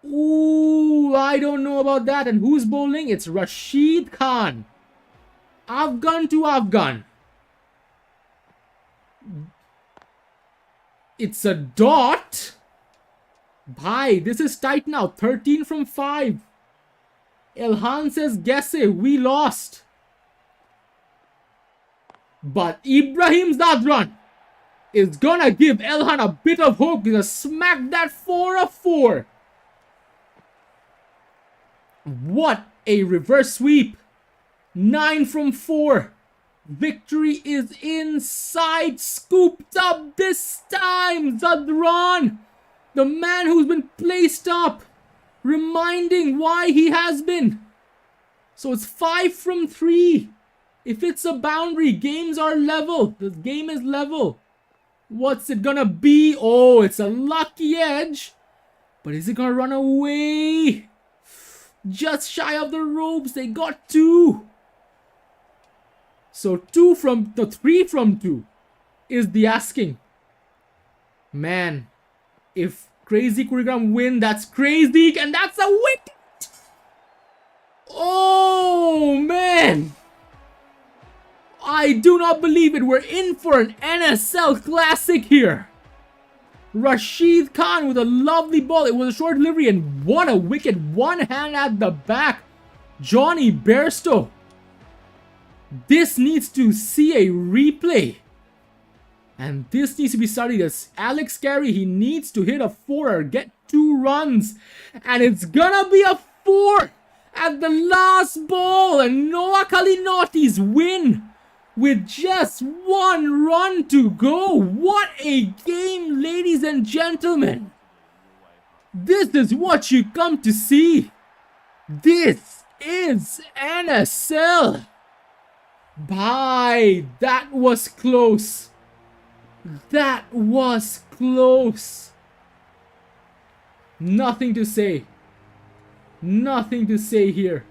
Ooh, I don't know about that. And who's bowling? It's Rashid Khan. Afghan to Afghan. It's a dot. Bhai, this is tight now. 13 from 5. Elhan says, guess it, we lost. But Ibrahim Zadran is gonna give Elhan a bit of hope. He's gonna smack that for a 4. What a reverse sweep. 9 from 4. Victory is inside. Scooped up this time. Zadran, the man who's been placed up, reminding why he has been. So it's 5 from 3. If it's a boundary, games are level. The game is level. What's it gonna be? Oh, it's a lucky edge. But is it gonna run away? Just shy of the ropes. They got 2. So 3 from 2 is the asking. Man, if Crazy Kurigram win, that's crazy. And that's a wicket. Oh, man. I do not believe it. We're in for an NSL classic here. Rashid Khan with a lovely ball. It was a short delivery and what a wicket. One hand at the back. Johnny Bairstow. This needs to see a replay. And this needs to be studied. As Alex Carey, he needs to hit a 4 or get 2 runs. And it's gonna be a 4 at the last ball. And Noah Naughties win with just 1 run to go. What a game, ladies and gentlemen. This is what you come to see. This is NSL. Bye. That was close. That was close. Nothing to say. Nothing to say here.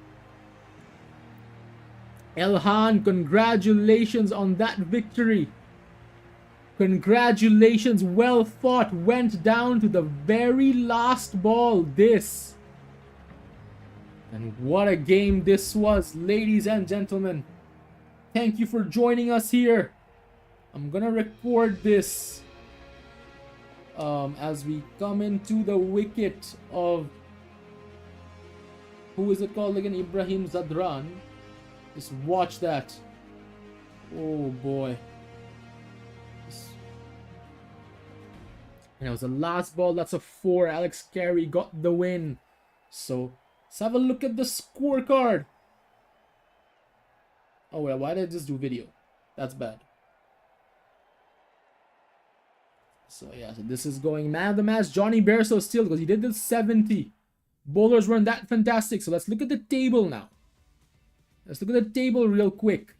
Elhan, congratulations on that victory. Congratulations, well fought. Went down to the very last ball. This. And what a game this was, ladies and gentlemen. Thank you for joining us here. I'm gonna record this as we come into the wicket of, who is it called again? Ibrahim Zadran. Just watch that. Oh boy. And it was the last ball. That's a 4. Alex Carey got the win. So let's have a look at the scorecard. Oh well, why did I just do video? That's bad. So yeah, so this is going man of the match. Johnny Bairstow still, because he did the 70. Bowlers weren't that fantastic. So let's look at the table now. Let's look at the table real quick.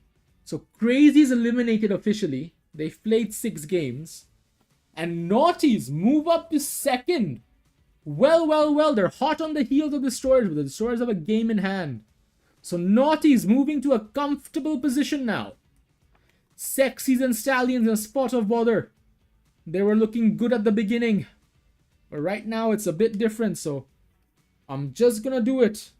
So Crazy is eliminated officially. They've played 6 games. And Naughties move up to 2nd. Well. They're hot on the heels of Destroyers, but the Destroyers have a game in hand. So Naughties moving to a comfortable position now. Sexies and Stallions in a spot of bother. They were looking good at the beginning. But right now it's a bit different, so I'm just gonna do it.